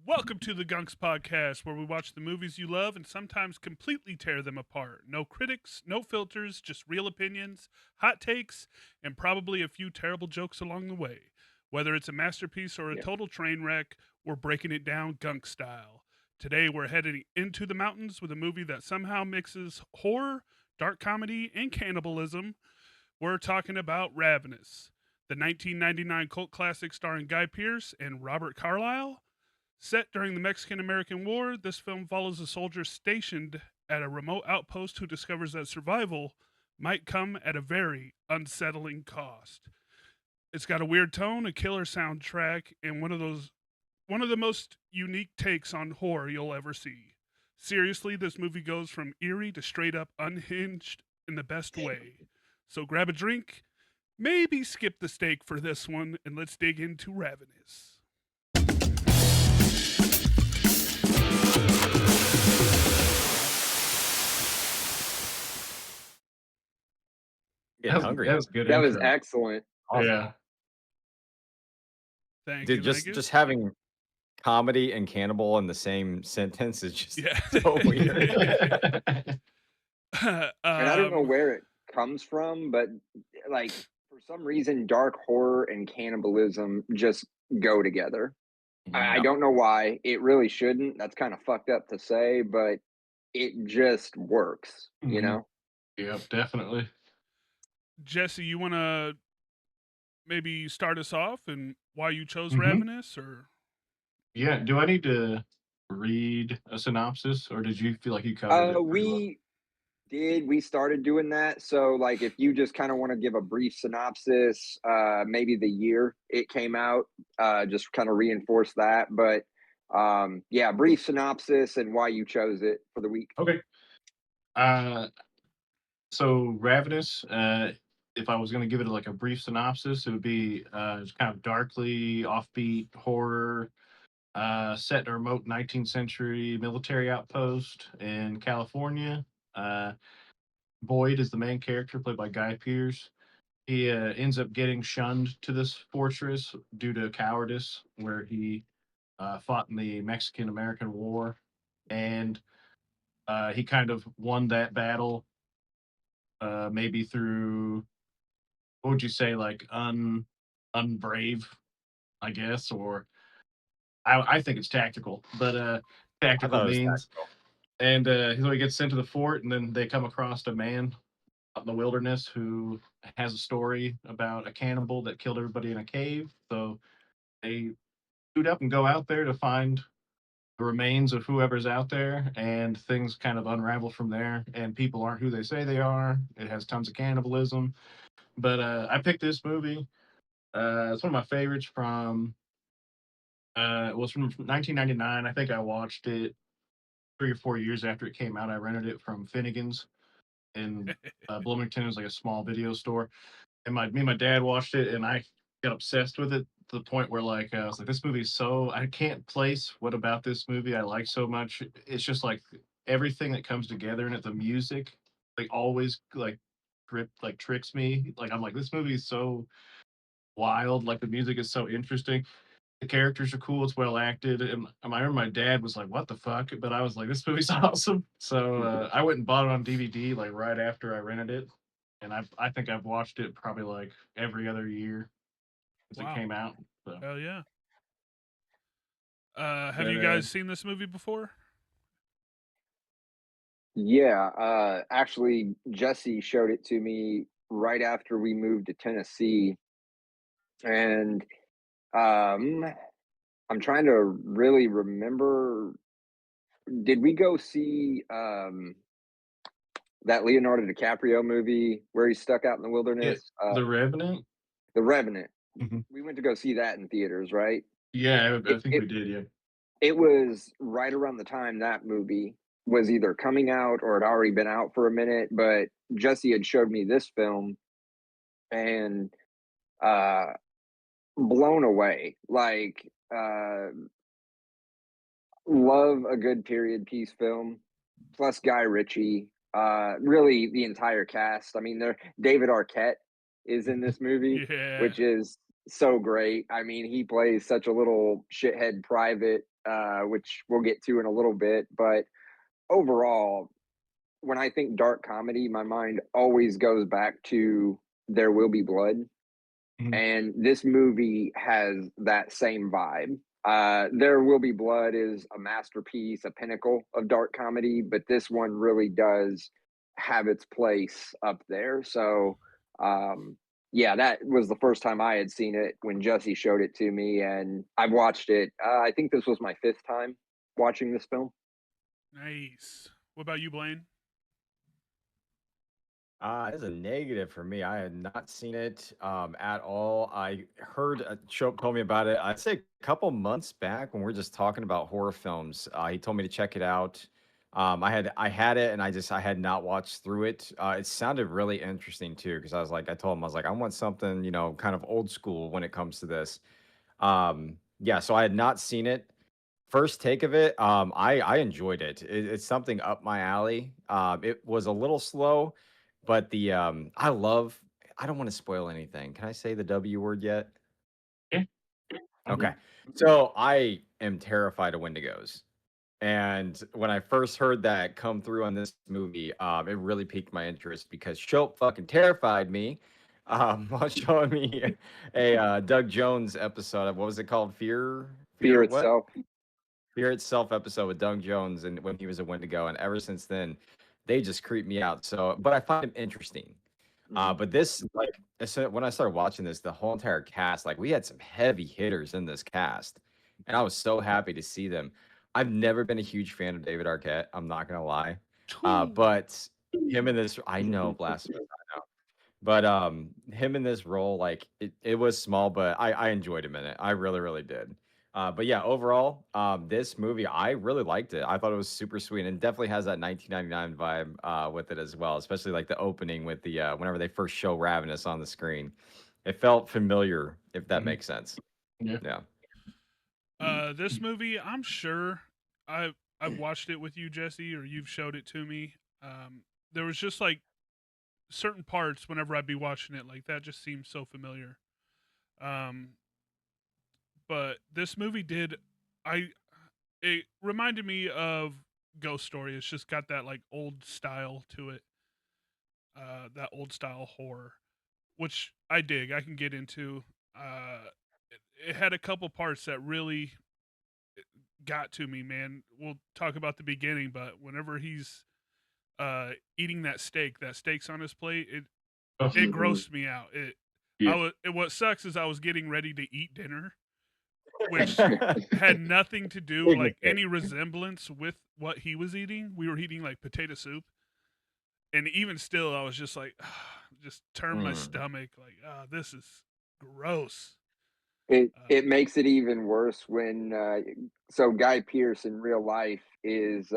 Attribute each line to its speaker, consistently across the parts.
Speaker 1: Welcome to the Gunks Podcast, where we watch the movies you love and sometimes completely tear them apart. No critics, no filters, just real opinions, hot takes, and probably a few terrible jokes along the way. Whether it's a masterpiece or a
Speaker 2: Yeah.
Speaker 1: total train wreck, we're breaking it down gunk style. Today, we're heading into the mountains with a movie that somehow mixes horror, dark comedy, and cannibalism. We're talking about Ravenous, the 1999 cult classic starring Guy Pearce and Robert Carlyle. Set during the Mexican American War, this film follows a soldier stationed at a remote outpost who discovers that survival might come at a very unsettling cost. It's got a weird tone, a killer soundtrack, and one of the most unique takes on horror you'll ever see. Seriously, this movie goes from eerie to straight up unhinged in the best way. So grab a drink, maybe skip the steak for this one, and let's dig into Ravenous.
Speaker 3: Getting hungry
Speaker 4: That
Speaker 3: now.
Speaker 4: was a good
Speaker 2: That was
Speaker 4: intro.
Speaker 2: excellent.
Speaker 4: Yeah.
Speaker 1: Thank
Speaker 3: Dude,
Speaker 1: you, thank you.
Speaker 3: just having comedy and cannibal in the same sentence is just
Speaker 1: Yeah.
Speaker 3: so weird.
Speaker 2: And I don't know
Speaker 1: Um,
Speaker 2: where it comes from, but like for some reason, dark horror and cannibalism just go together. I
Speaker 3: Yeah.
Speaker 2: don't know why. It really shouldn't. That's kind of fucked up to say, but it just works, you
Speaker 4: Mhm.
Speaker 2: know?
Speaker 4: Yep, definitely.
Speaker 1: Jesse, you want to maybe start us off and why you chose
Speaker 4: Mhm.
Speaker 1: Ravenous, or
Speaker 4: Yeah, do I need to read a synopsis, or did you feel like you covered it pretty well?
Speaker 2: We started doing that. So like if you just kind of want to give a brief synopsis, maybe the year it came out, just kind of reinforce that. But yeah, brief synopsis and why you chose it for the week.
Speaker 4: Okay. Uh, so Ravenous, if I was going to give it like a brief synopsis, it would be it's kind of darkly offbeat horror, set in a remote 19th century military outpost in California. Uh, Boyd is the main character, played by Guy Pearce. He ends up getting shunned to this fortress due to cowardice, where he fought in the Mexican American War, and he kind of won that battle, maybe through, what would you say, like unbrave, I guess, or I think it's tactical, but
Speaker 3: I
Speaker 4: tactical
Speaker 3: thought it was
Speaker 4: means.
Speaker 3: tactical.
Speaker 4: And so he gets sent to the fort, and then they come across a man out in the wilderness who has a story about a cannibal that killed everybody in a cave. So they suit up and go out there to find the remains of whoever's out there, and things kind of unravel from there. And people aren't who they say they are. It has tons of cannibalism. But I picked this movie. It's one of my favorites from. It was from 1999. I think I watched it 3 or 4 years after it came out. I rented it from Finnegan's in Bloomington. It was like a small video store, and me and my dad watched it, and I got obsessed with it to the point where like I was like, this movie's so I can't place what about this movie I like so much. It's just like everything that comes together in it. The music, like always, tricks me. Like I'm like, this movie is so wild. Like the music is so interesting. The characters are cool. It's well acted. And I remember my dad was like, "What the fuck?" But I was like, "This movie's awesome." So I went and bought it on DVD like right after I rented it, and I think I've watched it probably like every other year since it
Speaker 1: wow,
Speaker 4: came out. So,
Speaker 1: hell yeah. Have
Speaker 4: but
Speaker 1: you guys seen this movie before?
Speaker 2: Yeah, actually, Jesse showed it to me right after we moved to Tennessee, and um, I'm trying to really remember. Did we go see that Leonardo DiCaprio movie where he's stuck out in the
Speaker 4: yeah,
Speaker 2: wilderness?
Speaker 4: The Revenant.
Speaker 2: The Revenant.
Speaker 4: Mhm.
Speaker 2: We went to go see that in theaters, right?
Speaker 4: Yeah, I
Speaker 2: It
Speaker 4: think
Speaker 2: it
Speaker 4: we did. Yeah.
Speaker 2: it was right around the time that movie was either coming out or had already been out for a minute, but Jesse had showed me this film and uh blown away. Like love a good period piece film. Plus Guy Ritchie. Really the entire cast. I mean, there David Arquette is in this movie,
Speaker 1: Yeah.
Speaker 2: which is so great. I mean, he plays such a little shithead private which we'll get to in a little bit. But overall, when I think dark comedy, my mind always goes back to There Will Be Blood.
Speaker 4: Mhm.
Speaker 2: And this movie has that same vibe. There Will Be Blood is a masterpiece, a pinnacle of dark comedy, but this one really does have its place up there. So, um, yeah, that was the first time I had seen it when Jesse showed it to me, and I've watched it. I think this was my fifth time watching this film.
Speaker 1: Nice. What about you, Blaine?
Speaker 3: It's a negative for me. I had not seen it at all. I heard Shope told me about it. I'd say a couple months back when we are just talking about horror films. He told me to check it out. I had it and I had not watched through it. It sounded really interesting too because I told him I was like I want something kind of old school when it comes to this. Yeah, so I had not seen it. First take of it, I enjoyed it. It's something up my alley. It was a little slow, but I don't want to spoil anything. Can I say the W word yet?
Speaker 4: Yeah.
Speaker 3: Okay. So I am terrified of Wendigos. And when I first heard that come through on this movie, it really piqued my interest because Shope fucking terrified me while showing me a Doug Jones episode of what was it called?
Speaker 2: Fear
Speaker 3: Fear what?
Speaker 2: itself.
Speaker 3: Fear Itself episode with Doug Jones and when he was a Wendigo, and ever since then, they just creep me out. So, but I find him interesting.
Speaker 2: Mhm.
Speaker 3: But this, like, when I started watching this, the whole entire cast, like, we had some heavy hitters in this cast, and I was so happy to see them. I've never been a huge fan of David Arquette. I'm not gonna lie,
Speaker 1: Two.
Speaker 3: but him in this, I know, blasphemous. But, him in this role, like, it was small, but I enjoyed him in it. I really, really did. But yeah, overall, this movie, I really liked it. I thought it was super sweet and definitely has that 1999 vibe, with it as well, especially like the opening with the, whenever they first show Ravenous on the screen. It felt familiar, if that
Speaker 4: Mhm.
Speaker 3: makes sense.
Speaker 4: Yeah.
Speaker 3: Yeah.
Speaker 1: This movie, I'm sure I've watched it with you, Jesse, or you've showed it to me. There was just like certain parts whenever I'd be watching it, like that just seems so familiar. Um, but this movie did, I it reminded me of Ghost Story. It's just got that like old style to it, that old style horror, which I dig. I can get into. It had a couple parts that really got to me, man. We'll talk about the beginning, but whenever he's eating that steak's on his plate,
Speaker 4: Oh,
Speaker 1: it
Speaker 2: Mhm.
Speaker 1: grossed me out.
Speaker 4: yeah.
Speaker 1: What sucks is I was getting ready to eat dinner, which had nothing to do
Speaker 3: Big
Speaker 1: like
Speaker 3: mistake.
Speaker 1: any resemblance with what he was eating. We were eating like potato soup, and even still, I was just like, just turned my
Speaker 3: Mm.
Speaker 1: stomach like, this is gross.
Speaker 2: It makes it even worse when so Guy Pearce in real life is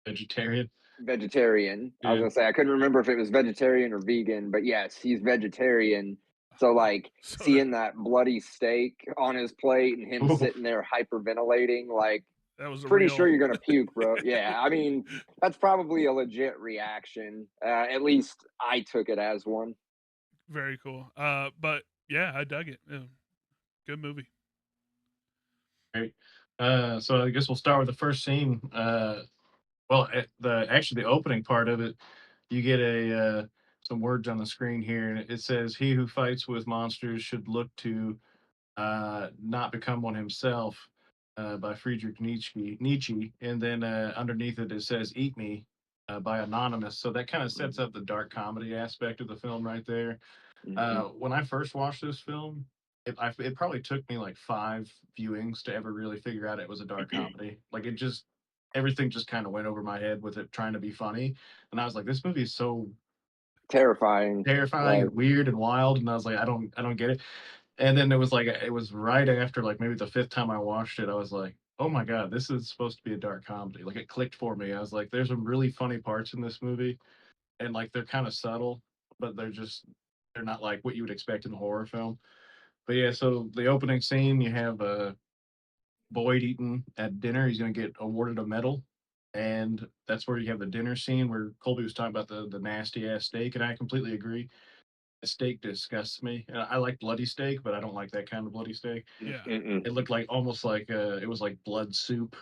Speaker 4: Vegetarian.
Speaker 2: vegetarian. I was
Speaker 4: Yeah.
Speaker 2: gonna say I couldn't remember if it was vegetarian or vegan, but yes, he's vegetarian. So like
Speaker 1: So that
Speaker 2: seeing that bloody steak on his plate and him
Speaker 4: Ooh.
Speaker 2: sitting there hyperventilating, like
Speaker 1: that was a
Speaker 2: pretty sure
Speaker 1: real,
Speaker 2: you're gonna puke, bro. Yeah, I mean that's probably a legit reaction. At least I took it as one.
Speaker 1: very cool. But yeah, I dug it. Yeah, good movie.
Speaker 4: Great. So I guess we'll start with the first scene. Well, the opening part of it, you get a some words on the screen here, and it says, "He who fights with monsters should look to not become one himself." By Friedrich Nietzsche, and then underneath it says "Eat Me" by Anonymous. So that kind of sets
Speaker 2: Mhm,
Speaker 4: up the dark comedy aspect of the film right there.
Speaker 2: mhm.
Speaker 4: When I first watched this film, it probably took me like 5 viewings to ever really figure out it was a dark comedy. Like it just everything just kind of went over my head with it trying to be funny, and I was like, this movie is so
Speaker 2: Terrifying.
Speaker 4: terrifying
Speaker 2: Like
Speaker 4: and weird and wild, and I was like, I don't get it. And then it was right after like maybe the fifth time I watched it, I was like, oh my god, this is supposed to be a dark comedy. Like it clicked for me. I was like, there's some really funny parts in this movie, and like they're kind of subtle, but they're not like what you would expect in a horror film. But yeah, so the opening scene, you have Boyd eating at dinner. He's going to get awarded a medal, and that's where you have the dinner scene where Colby was talking about the nasty ass steak, and I completely agree. steak disgusts me. I like bloody steak, but I don't like that kind of bloody steak.
Speaker 1: Yeah.
Speaker 2: Mm-mm.
Speaker 4: It looked like almost like it was like blood soup,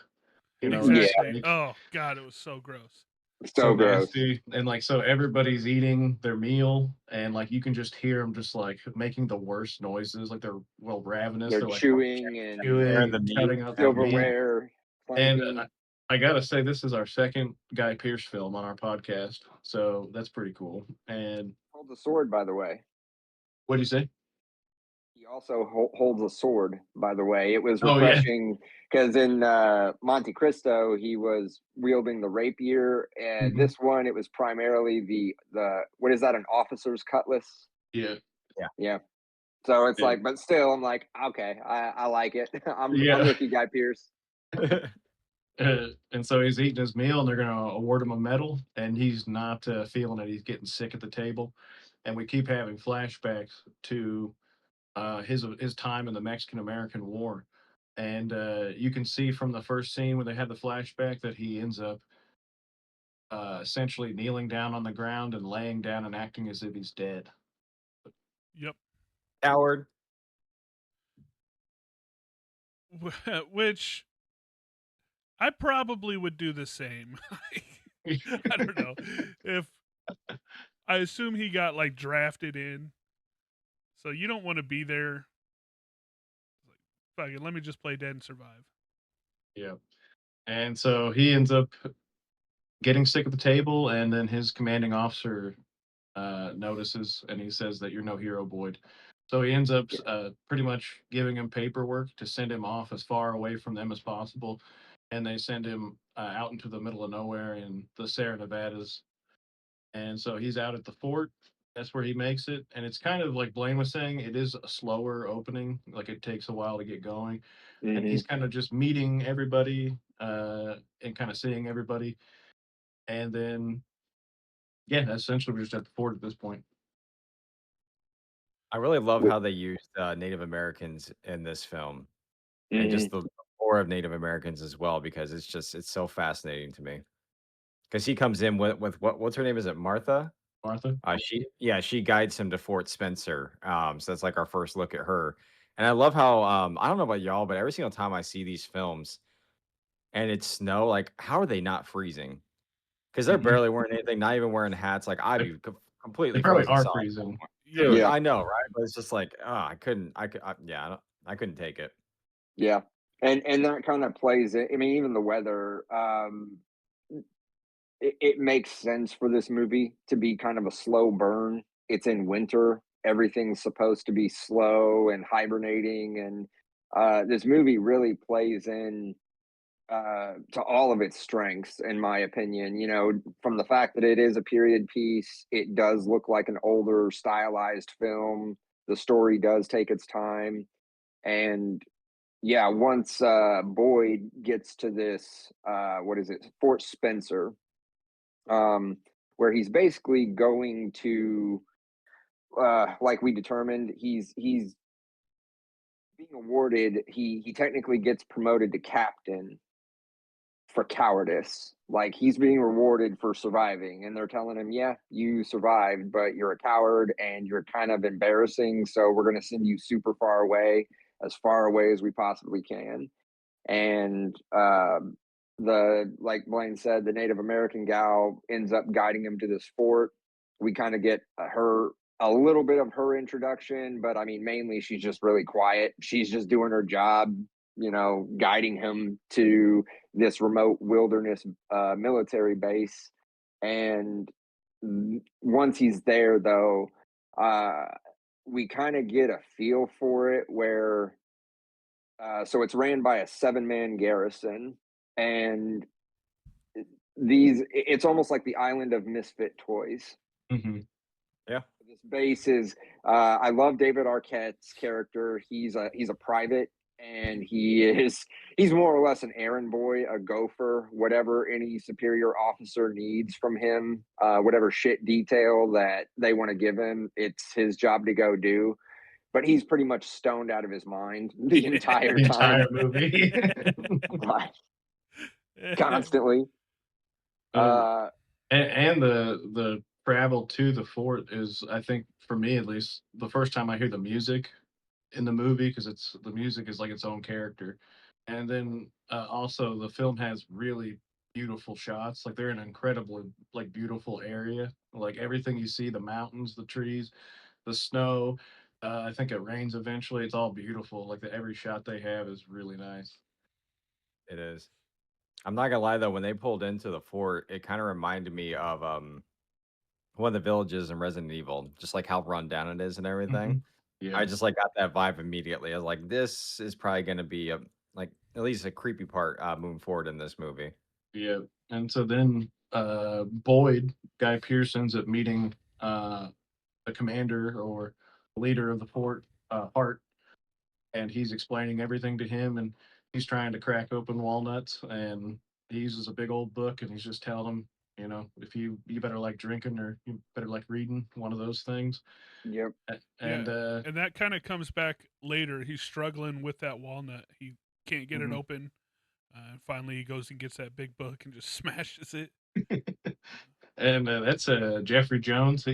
Speaker 2: Yeah,
Speaker 4: as
Speaker 1: Exactly.
Speaker 4: steak.
Speaker 1: Oh god, it was so gross.
Speaker 4: So
Speaker 2: so gross.
Speaker 4: nasty. And like, so everybody's eating their meal, and like you can just hear them just like making the worst noises, like they're ravenous.
Speaker 2: They're
Speaker 4: They're like
Speaker 2: chewing and
Speaker 3: Tearing
Speaker 4: chewing
Speaker 3: the
Speaker 4: and
Speaker 3: meat.
Speaker 4: cutting out the meat.
Speaker 2: silverware
Speaker 4: And
Speaker 2: clanking.
Speaker 4: I gotta say, this is our second Guy Pearce film on our podcast, so that's pretty cool. And
Speaker 2: Holds a sword, by the way.
Speaker 4: what do you say?
Speaker 2: He also holds a sword, by the way. It was
Speaker 4: Oh yeah.
Speaker 2: refreshing because in Monte Cristo he was wielding the rapier, and
Speaker 4: Mhm.
Speaker 2: this one it was primarily the what is that? An officer's cutlass?
Speaker 4: Yeah.
Speaker 2: Yeah. So it's
Speaker 4: Yeah.
Speaker 2: like, but still, I'm like, okay, I like it. I'm
Speaker 4: Yeah.
Speaker 2: with you, Guy Pierce.
Speaker 4: And so he's eating his meal, and they're going to award him a medal, and he's not feeling it. He's getting sick at the table, and we keep having flashbacks to his time in the Mexican American War, and you can see from the first scene where they had the flashback that he ends up essentially kneeling down on the ground and laying down and acting as if he's dead.
Speaker 1: Yep.
Speaker 3: Coward.
Speaker 1: Which I probably would do the same. I don't know. If I assume he got like drafted in. So you don't want to be there. Fuck it, let me just play dead and survive.
Speaker 4: Yeah. And so he ends up getting sick at the table, and then his commanding officer notices, and he says that you're no hero, Boyd. So he ends up pretty much giving him paperwork to send him off as far away from them as possible, and they send him out into the middle of nowhere in the Sierra Nevadas. And so he's out at the fort. That's where he makes it, and it's kind of like Blaine was saying. It is a slower opening, like it takes a while to get going, and
Speaker 2: Mm-hmm.
Speaker 4: he's kind of just meeting everybody and kind of seeing everybody, and then yeah, essentially we're just at the fort at this point.
Speaker 3: I really love how they used Native Americans in this film, and
Speaker 2: Mm-hmm.
Speaker 3: just the lore of Native Americans as well, because it's so fascinating to me. Because he comes in with what's her name? Is it Martha?
Speaker 4: Martha.
Speaker 3: She guides him to Fort Spencer. So that's like our first look at her. And I love how I don't know about y'all, but every single time I see these films and it's snow, like how are they not freezing? Because they're
Speaker 4: Mhm.
Speaker 3: barely wearing anything, not even wearing hats. Like I'd
Speaker 4: They,
Speaker 3: be
Speaker 4: they
Speaker 3: completely
Speaker 4: probably
Speaker 3: frozen
Speaker 4: are
Speaker 3: solid.
Speaker 4: freezing.
Speaker 1: Yeah.
Speaker 3: Dude,
Speaker 2: Yeah,
Speaker 3: I know, right? But it's just like, I couldn't, yeah, I couldn't take it.
Speaker 2: yeah, and that kind of plays it. I mean, even the weather. It makes sense for this movie to be kind of a slow burn. It's in winter. Everything's supposed to be slow and hibernating, and this movie really plays in to all of its strengths, in my opinion. You know, from the fact that it is a period piece, it does look like an older, stylized film. The story does take its time, and yeah, once Boyd gets to this, what is it, Fort Spencer, um, where he's basically going to, like we determined, he's being awarded. He technically gets promoted to captain for cowardice. Like he's being rewarded for surviving, and they're telling him, "Yeah, you survived, but you're a coward and you're kind of embarrassing. So we're going to send you super as far away as we possibly can." And the like Blaine said, the Native American gal ends up guiding him to this fort. We kind of get her a little bit of her introduction, but I mean, mainly she's just really quiet. She's just doing her job, you know, guiding him to this remote wilderness military base. And once he's there, though, uh, we kind of get a feel for it where so it's ran by a 7-man garrison, and it's almost like the island of misfit toys.
Speaker 4: Hmm.
Speaker 3: Yeah.
Speaker 2: This base is I love David Arquette's character. He's a private, and he's more or less an errand boy, a gopher, whatever any superior officer needs from him, whatever shit detail that they want to give him, it's his job to go do. But he's pretty much stoned out of his mind the entire
Speaker 4: The
Speaker 2: time,
Speaker 4: entire movie.
Speaker 2: like, constantly.
Speaker 4: um,
Speaker 2: Uh,
Speaker 4: and the travel to the fort is, I think, for me at least, the first time I hear the music in the movie because it's the music is like its own character, and then also the film has really beautiful shots. Like they're in an incredibly like beautiful area. Like everything you see, the mountains, the trees, the snow. I think it rains eventually. It's all beautiful. Like every shot they have is really nice.
Speaker 3: It is. I'm not gonna lie though, when they pulled into the fort, it kind of reminded me of one of the villages in Resident Evil, just like how run down it is and everything.
Speaker 4: Hmm. Yeah,
Speaker 3: I just like got that vibe immediately. I was like, this is probably gonna be a like at least a creepy part moving forward in this movie.
Speaker 4: yeah. And so then Boyd, Guy Pearce, ends up meeting uh, the commander or leader of the fort, Hart, and he's explaining everything to him, and he's trying to crack open walnuts, and he uses a big old book, and he's just telling him, if you better like drinking or you better like reading, one of those things.
Speaker 2: Yep.
Speaker 1: Yeah,
Speaker 4: And
Speaker 1: and that kind of comes back later. He's struggling with that walnut. He can't get it
Speaker 4: mhm.
Speaker 1: open. Finally, he goes and gets that big book and just smashes it.
Speaker 4: And that's Jeffrey Jones.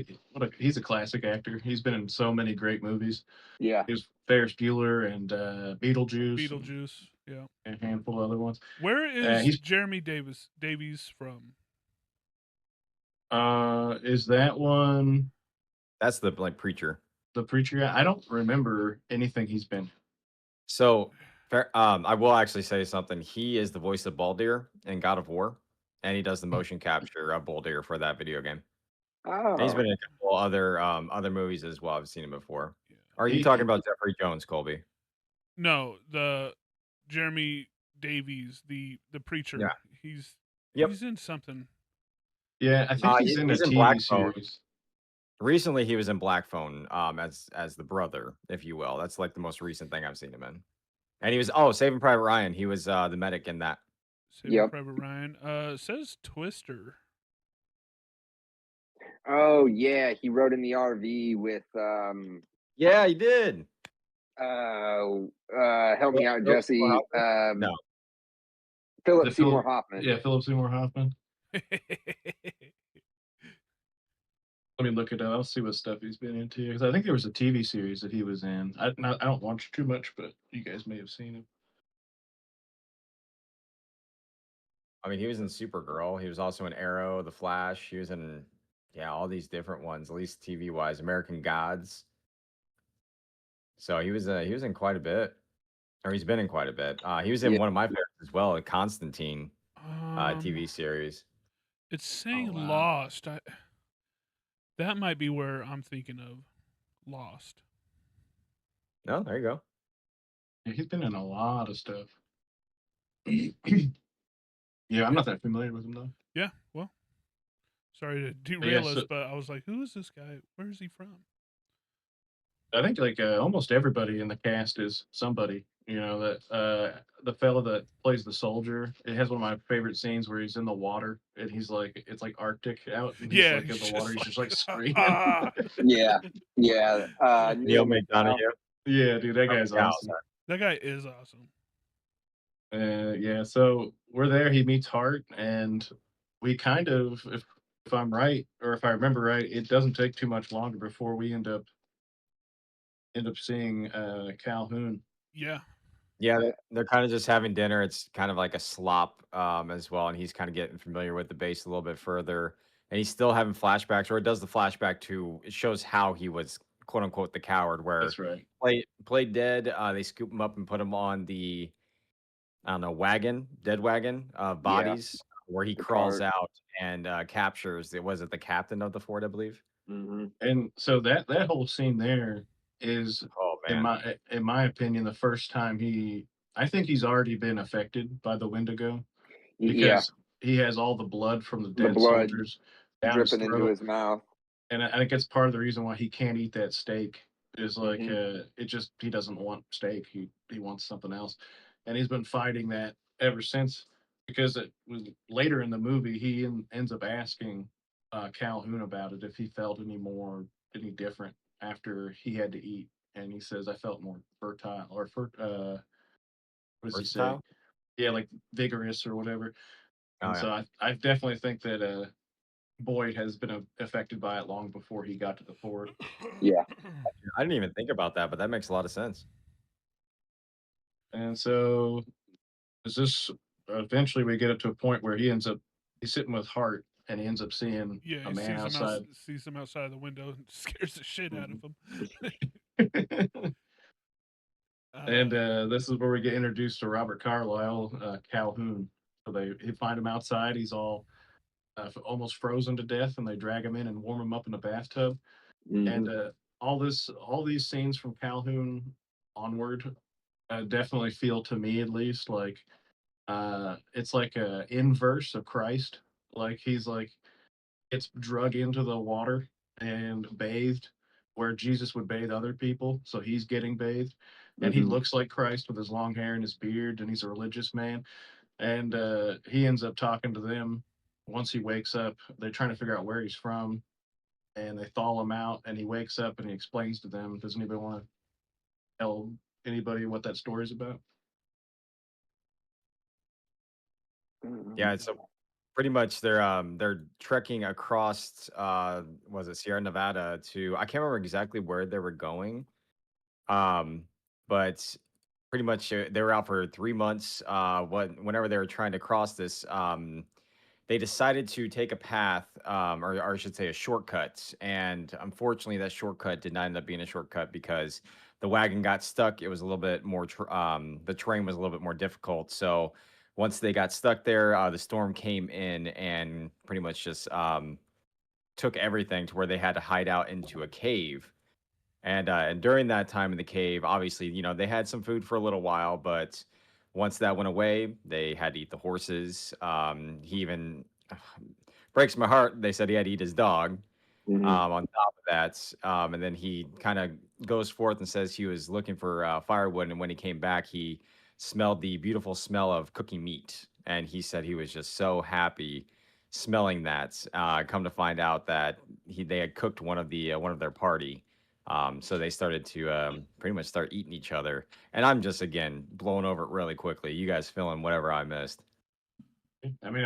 Speaker 4: He's a classic actor. He's been in so many great movies.
Speaker 2: Yeah.
Speaker 4: He was Ferris Bueller and Beetlejuice and
Speaker 1: Beetlejuice. Yeah.
Speaker 4: a handful of other ones.
Speaker 1: Where is
Speaker 4: He's
Speaker 1: Jeremy Davies from?
Speaker 4: is that one
Speaker 3: That's the like preacher.
Speaker 4: the preacher guy? I don't remember anything he's been.
Speaker 3: So I will actually say something. He is the voice of Baldir in God of War, and he does the motion capture of Baldir for that video game. And he's
Speaker 2: Oh.
Speaker 3: been in a couple other movies as well. I've seen him before.
Speaker 1: Yeah.
Speaker 3: Are you talking about Jeffrey Jones, Colby?
Speaker 1: No, the Jeremy Davies, the
Speaker 3: Yeah.
Speaker 1: preacher. He's
Speaker 3: Yep.
Speaker 1: he's in something.
Speaker 4: Yeah, I think he's in a
Speaker 3: He's in
Speaker 4: TV
Speaker 3: Black Phone.
Speaker 4: series.
Speaker 3: Recently, he was in Black Phone, as the brother, if you will. That's like the most recent thing I've seen him in. And he was Saving Private Ryan. He was the medic in that.
Speaker 1: Saving
Speaker 2: Yep.
Speaker 1: Private Ryan. Says Twister.
Speaker 2: Oh yeah, he rode in the RV with
Speaker 3: Yeah, he did.
Speaker 2: help me out,
Speaker 3: Philip Seymour
Speaker 2: Jesse.
Speaker 3: Hoffman? No.
Speaker 2: Philip
Speaker 4: The
Speaker 2: Seymour
Speaker 4: Philip,
Speaker 2: Hoffman.
Speaker 4: yeah, Philip Seymour Hoffman. Let me look it up. I'll see what stuff he's been into because I think there was a TV series that he was in. I don't watch too much, but you guys may have seen him.
Speaker 3: I mean, he was in Supergirl. He was also in Arrow, The Flash. He was in all these different ones, at least TV wise. American Gods. So he was in quite a bit, or he's been in quite a bit. He was in
Speaker 2: Yeah.
Speaker 3: one of my favorites as well, the Constantine
Speaker 1: um,
Speaker 3: TV series.
Speaker 1: it's saying
Speaker 4: wow.
Speaker 1: Lost. That might be where I'm thinking of Lost.
Speaker 3: No, there you go.
Speaker 4: Yeah, he's been in a lot of stuff. Yeah, I'm not that familiar with him though.
Speaker 1: Yeah. Well, sorry to
Speaker 4: But yeah,
Speaker 1: derail us,
Speaker 4: so
Speaker 1: but I was like, who is this guy? Where is he from?
Speaker 4: I think like almost everybody in the cast is somebody. That the fella that plays the soldier. It has one of my favorite scenes where he's in the water and he's like it's like Arctic out and he's
Speaker 1: Yeah,
Speaker 4: like in
Speaker 1: he's
Speaker 4: the water.
Speaker 1: just
Speaker 4: He's just like
Speaker 1: like,
Speaker 4: screaming.
Speaker 1: ah.
Speaker 2: Yeah. Yeah.
Speaker 3: Neil
Speaker 2: Neil
Speaker 3: McDonough.
Speaker 2: McDonough.
Speaker 4: Yeah, dude, that
Speaker 3: Oh,
Speaker 4: guy's
Speaker 3: yeah,
Speaker 4: awesome.
Speaker 3: sorry.
Speaker 1: That guy is awesome.
Speaker 4: Yeah, so we're there. He meets Hart, and we kind of, if I'm right, or if I remember right, it doesn't take too much longer before we end up seeing Calhoun.
Speaker 1: Yeah.
Speaker 3: Yeah,
Speaker 2: Uh,
Speaker 3: they're kind of just having dinner. It's kind of like a slop as well, and he's kind of getting familiar with the base a little bit further. And he's still having flashbacks, or it does the flashback to it shows how he was quote unquote the coward, where
Speaker 4: That's right.
Speaker 3: played dead. They scoop him up and put him on the I don't know dead wagon of
Speaker 2: yeah.
Speaker 3: bodies, where he
Speaker 2: The
Speaker 3: crawls
Speaker 2: cart.
Speaker 3: out and captures. It was it the captain of the fort, I believe.
Speaker 2: Mm-hmm.
Speaker 4: And so that whole scene there is,
Speaker 3: Oh
Speaker 4: in
Speaker 3: man,
Speaker 4: my opinion, the first time I think he's already been affected by the Wendigo
Speaker 2: Yeah.
Speaker 4: because he has all the blood from the
Speaker 2: The
Speaker 4: dead
Speaker 2: blood
Speaker 4: soldiers down his
Speaker 2: dripping into
Speaker 4: throat.
Speaker 2: his mouth.
Speaker 4: And I think it's part of the reason why he can't eat that steak is like
Speaker 2: Mm-hmm.
Speaker 4: he doesn't want steak. He wants something else, and he's been fighting that ever since. Because it was later in the movie, ends up asking Calhoun about it if he felt any different after he had to eat, and he says I felt more fertile or what does he say?
Speaker 3: versatile.
Speaker 4: Yeah, like vigorous or whatever.
Speaker 3: Oh
Speaker 4: And
Speaker 3: yeah.
Speaker 4: so I definitely think that Boyd has been affected by it long before he got to the fort.
Speaker 2: Yeah.
Speaker 3: I didn't even think about that, but that makes a lot of sense.
Speaker 4: And so, is this eventually we get it to a point where he's sitting with Hart and he ends up seeing
Speaker 1: Yeah,
Speaker 4: a
Speaker 1: he
Speaker 4: man outside.
Speaker 1: sees him outside the window and scares the shit out of him.
Speaker 4: And this is where we get introduced to Robert Carlyle, Calhoun. So they find him outside. He's all almost frozen to death, and they drag him in and warm him up in a bathtub. And
Speaker 2: Hmm.
Speaker 4: all these scenes from Calhoun onward definitely feel to me at least like it's like a inverse of Christ. Like he's like gets drug into the water and bathed where Jesus would bathe other people. So he's getting bathed. And he
Speaker 2: Hmm.
Speaker 4: looks like Christ with his long hair and his beard, and he's a religious man. And he ends up talking to them once he wakes up. They're trying to figure out where he's from, and they thaw him out. And he wakes up and he explains to them. Does anybody want to tell anybody what that story's about?
Speaker 3: Yeah, so pretty much they're trekking across was it Sierra Nevada to I can't remember exactly where they were going. Um, but pretty much they were out for 3 months. Whenever they were trying to cross this, they decided to take a path, or I should say a shortcut. And unfortunately, that shortcut did not end up being a shortcut because the wagon got stuck. It was a little bit more, the terrain was a little bit more difficult. So once they got stuck there, the storm came in and pretty much just took everything to where they had to hide out into a cave. And during that time in the cave, obviously, they had some food for a little while, but once that went away, they had to eat the horses. He even breaks my heart. They said he had to eat his dog.
Speaker 2: Hmm.
Speaker 3: On top of that, and then he kind of goes forth and says he was looking for firewood, and when he came back, he smelled the beautiful smell of cooking meat, and he said he was just so happy smelling that. Come to find out that they had cooked one of their party, so they started to pretty much start eating each other. And I'm just again blowing over it really quickly. You guys filling whatever I missed.
Speaker 4: I mean,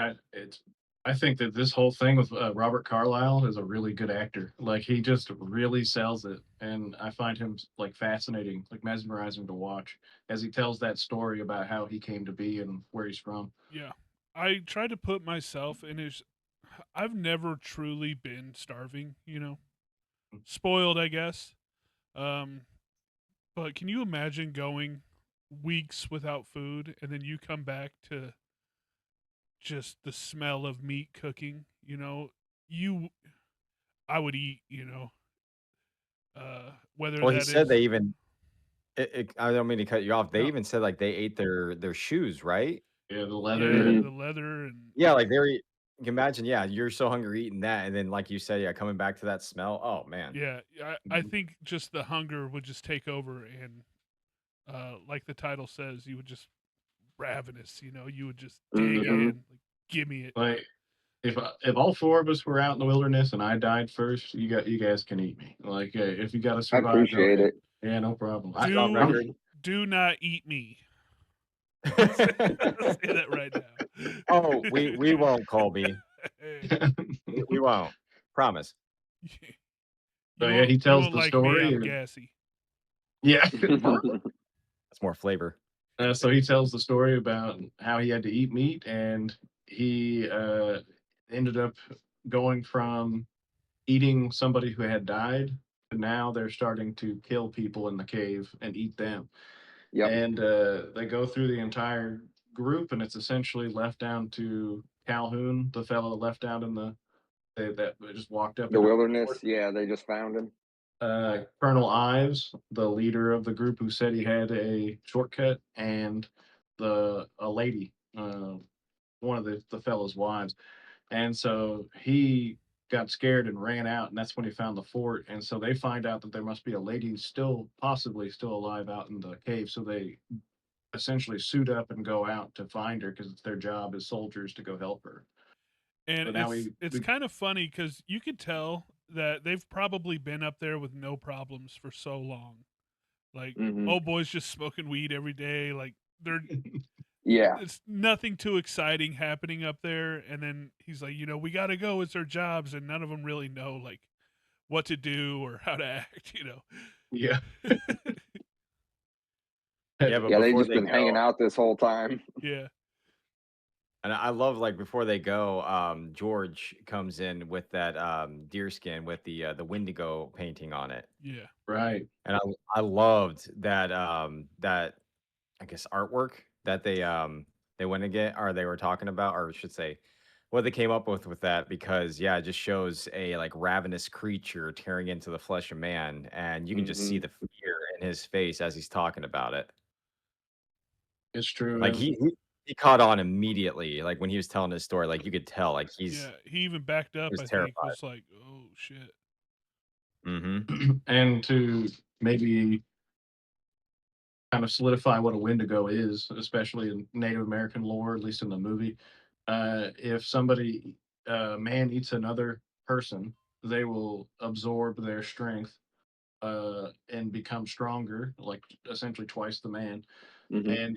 Speaker 4: I think that this whole thing with Robert Carlyle is a really good actor. Like he just really sells it, and I find him like fascinating, like mesmerizing to watch as he tells that story about how he came to be and where he's from.
Speaker 1: Yeah. I try to put myself in his. I've never truly been starving, spoiled, I guess. Um, but can you imagine going weeks without food and then you come back to just the smell of meat cooking? You, I would eat, whether
Speaker 3: Well, he
Speaker 1: that
Speaker 3: said
Speaker 1: is,
Speaker 3: they even. I don't mean to cut you off. They
Speaker 1: no,
Speaker 3: even said like they ate their shoes, right?
Speaker 4: Yeah, the
Speaker 1: yeah,
Speaker 4: leather.
Speaker 2: Hmm.
Speaker 1: the leather and
Speaker 3: Yeah, like they're you can imagine, yeah, you're so hungry eating that, and then like you said, yeah, coming back to that smell. Oh man.
Speaker 1: yeah, I think just the hunger would just take over and, like the title says, you would just ravenous, you would just dig
Speaker 4: Yeah,
Speaker 2: Hmm.
Speaker 1: in, like, give me it.
Speaker 4: like if all four of us were out in the wilderness and I died first, you guys can eat me. Like if you got to
Speaker 2: I
Speaker 4: survive, go
Speaker 2: appreciate
Speaker 4: ahead.
Speaker 2: it.
Speaker 4: Yeah, no problem.
Speaker 3: On
Speaker 1: Do
Speaker 2: I'm
Speaker 3: record.
Speaker 1: do not eat me. I'll say, I'll say that right now.
Speaker 3: Oh, we won't, Colby. We won't. Promise.
Speaker 4: So yeah, he
Speaker 1: You
Speaker 4: tells
Speaker 1: won't
Speaker 4: the
Speaker 1: like me.
Speaker 4: story.
Speaker 1: I'm
Speaker 4: And,
Speaker 1: gassy.
Speaker 4: yeah.
Speaker 3: That's more flavor.
Speaker 4: So he tells the story about how he had to eat meat, and he ended up going from eating somebody who had died to now they're starting to kill people in the cave and eat them.
Speaker 2: Yep.
Speaker 4: And they go through the entire group, and it's essentially left down to Calhoun, the fellow left out in that just walked up
Speaker 2: The
Speaker 4: into the
Speaker 2: wilderness.
Speaker 4: fort.
Speaker 2: Yeah, they just found him.
Speaker 4: Colonel Ives, the leader of the group, who said he had a shortcut, and a lady, one of the fellow's wives, and so he got scared and ran out, and that's when he found the fort. And so they find out that there must be a lady still, possibly still alive out in the cave. So they essentially suit up and go out to find her because it's their job as soldiers to go help her.
Speaker 1: And
Speaker 4: So now
Speaker 1: it's
Speaker 4: we
Speaker 1: kind of funny because you could tell that they've probably been up there with no problems for so long. Like,
Speaker 2: Hmm.
Speaker 1: oh, boys just smoking weed every day. Like they're
Speaker 2: Yeah.
Speaker 1: it's nothing too exciting happening up there. And then he's like, we got to go. It's our jobs. And none of them really know like what to do or how to act,
Speaker 4: Yeah.
Speaker 3: Yeah, but
Speaker 2: Yeah, they
Speaker 3: before
Speaker 2: just
Speaker 3: they
Speaker 2: been hanging
Speaker 3: go,
Speaker 2: out this whole time.
Speaker 1: Yeah.
Speaker 3: and I love like before they go, George comes in with that deer skin with the Wendigo painting on it,
Speaker 1: Yeah.
Speaker 4: Right.
Speaker 3: and I loved that that I guess artwork that they went to get or they were talking about, or I should say, what they came up with that because yeah, it just shows a like ravenous creature tearing into the flesh of man, and you can just see
Speaker 2: Hmm.
Speaker 3: the fear in his face as he's talking about it.
Speaker 4: It's true.
Speaker 3: Like
Speaker 4: And
Speaker 3: he caught on immediately, like when he was telling his story, like you could tell, like
Speaker 1: Yeah. He even backed
Speaker 3: he
Speaker 1: up,
Speaker 3: was
Speaker 1: I think,
Speaker 3: terrified.
Speaker 1: was like, oh, shit.
Speaker 3: Mm-hmm.
Speaker 4: and to maybe kind of solidify what a Wendigo is, especially in Native American lore, at least in the movie. If somebody, man eats another person, they will absorb their strength and become stronger, like essentially twice the man.
Speaker 2: Hmm.
Speaker 4: And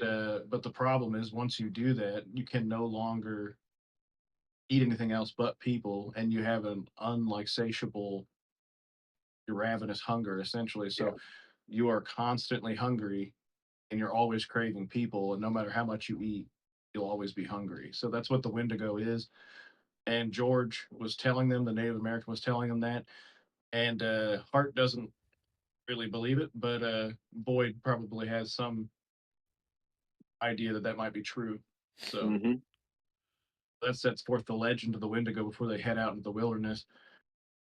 Speaker 4: but the problem is, once you do that, you can no longer eat anything else but people, and you have an unlike satiable ravenous hunger, essentially.
Speaker 2: Yeah.
Speaker 4: So you are constantly hungry and you're always craving people, and no matter how much you eat, you'll always be hungry. So that's what the Wendigo is. And George was telling them, the Native American was telling them that, and Hart doesn't really believe it, but Boyd probably has some idea that that might be true. So
Speaker 2: Hmm.
Speaker 4: that sets forth the legend of the Wendigo before they head out into the wilderness.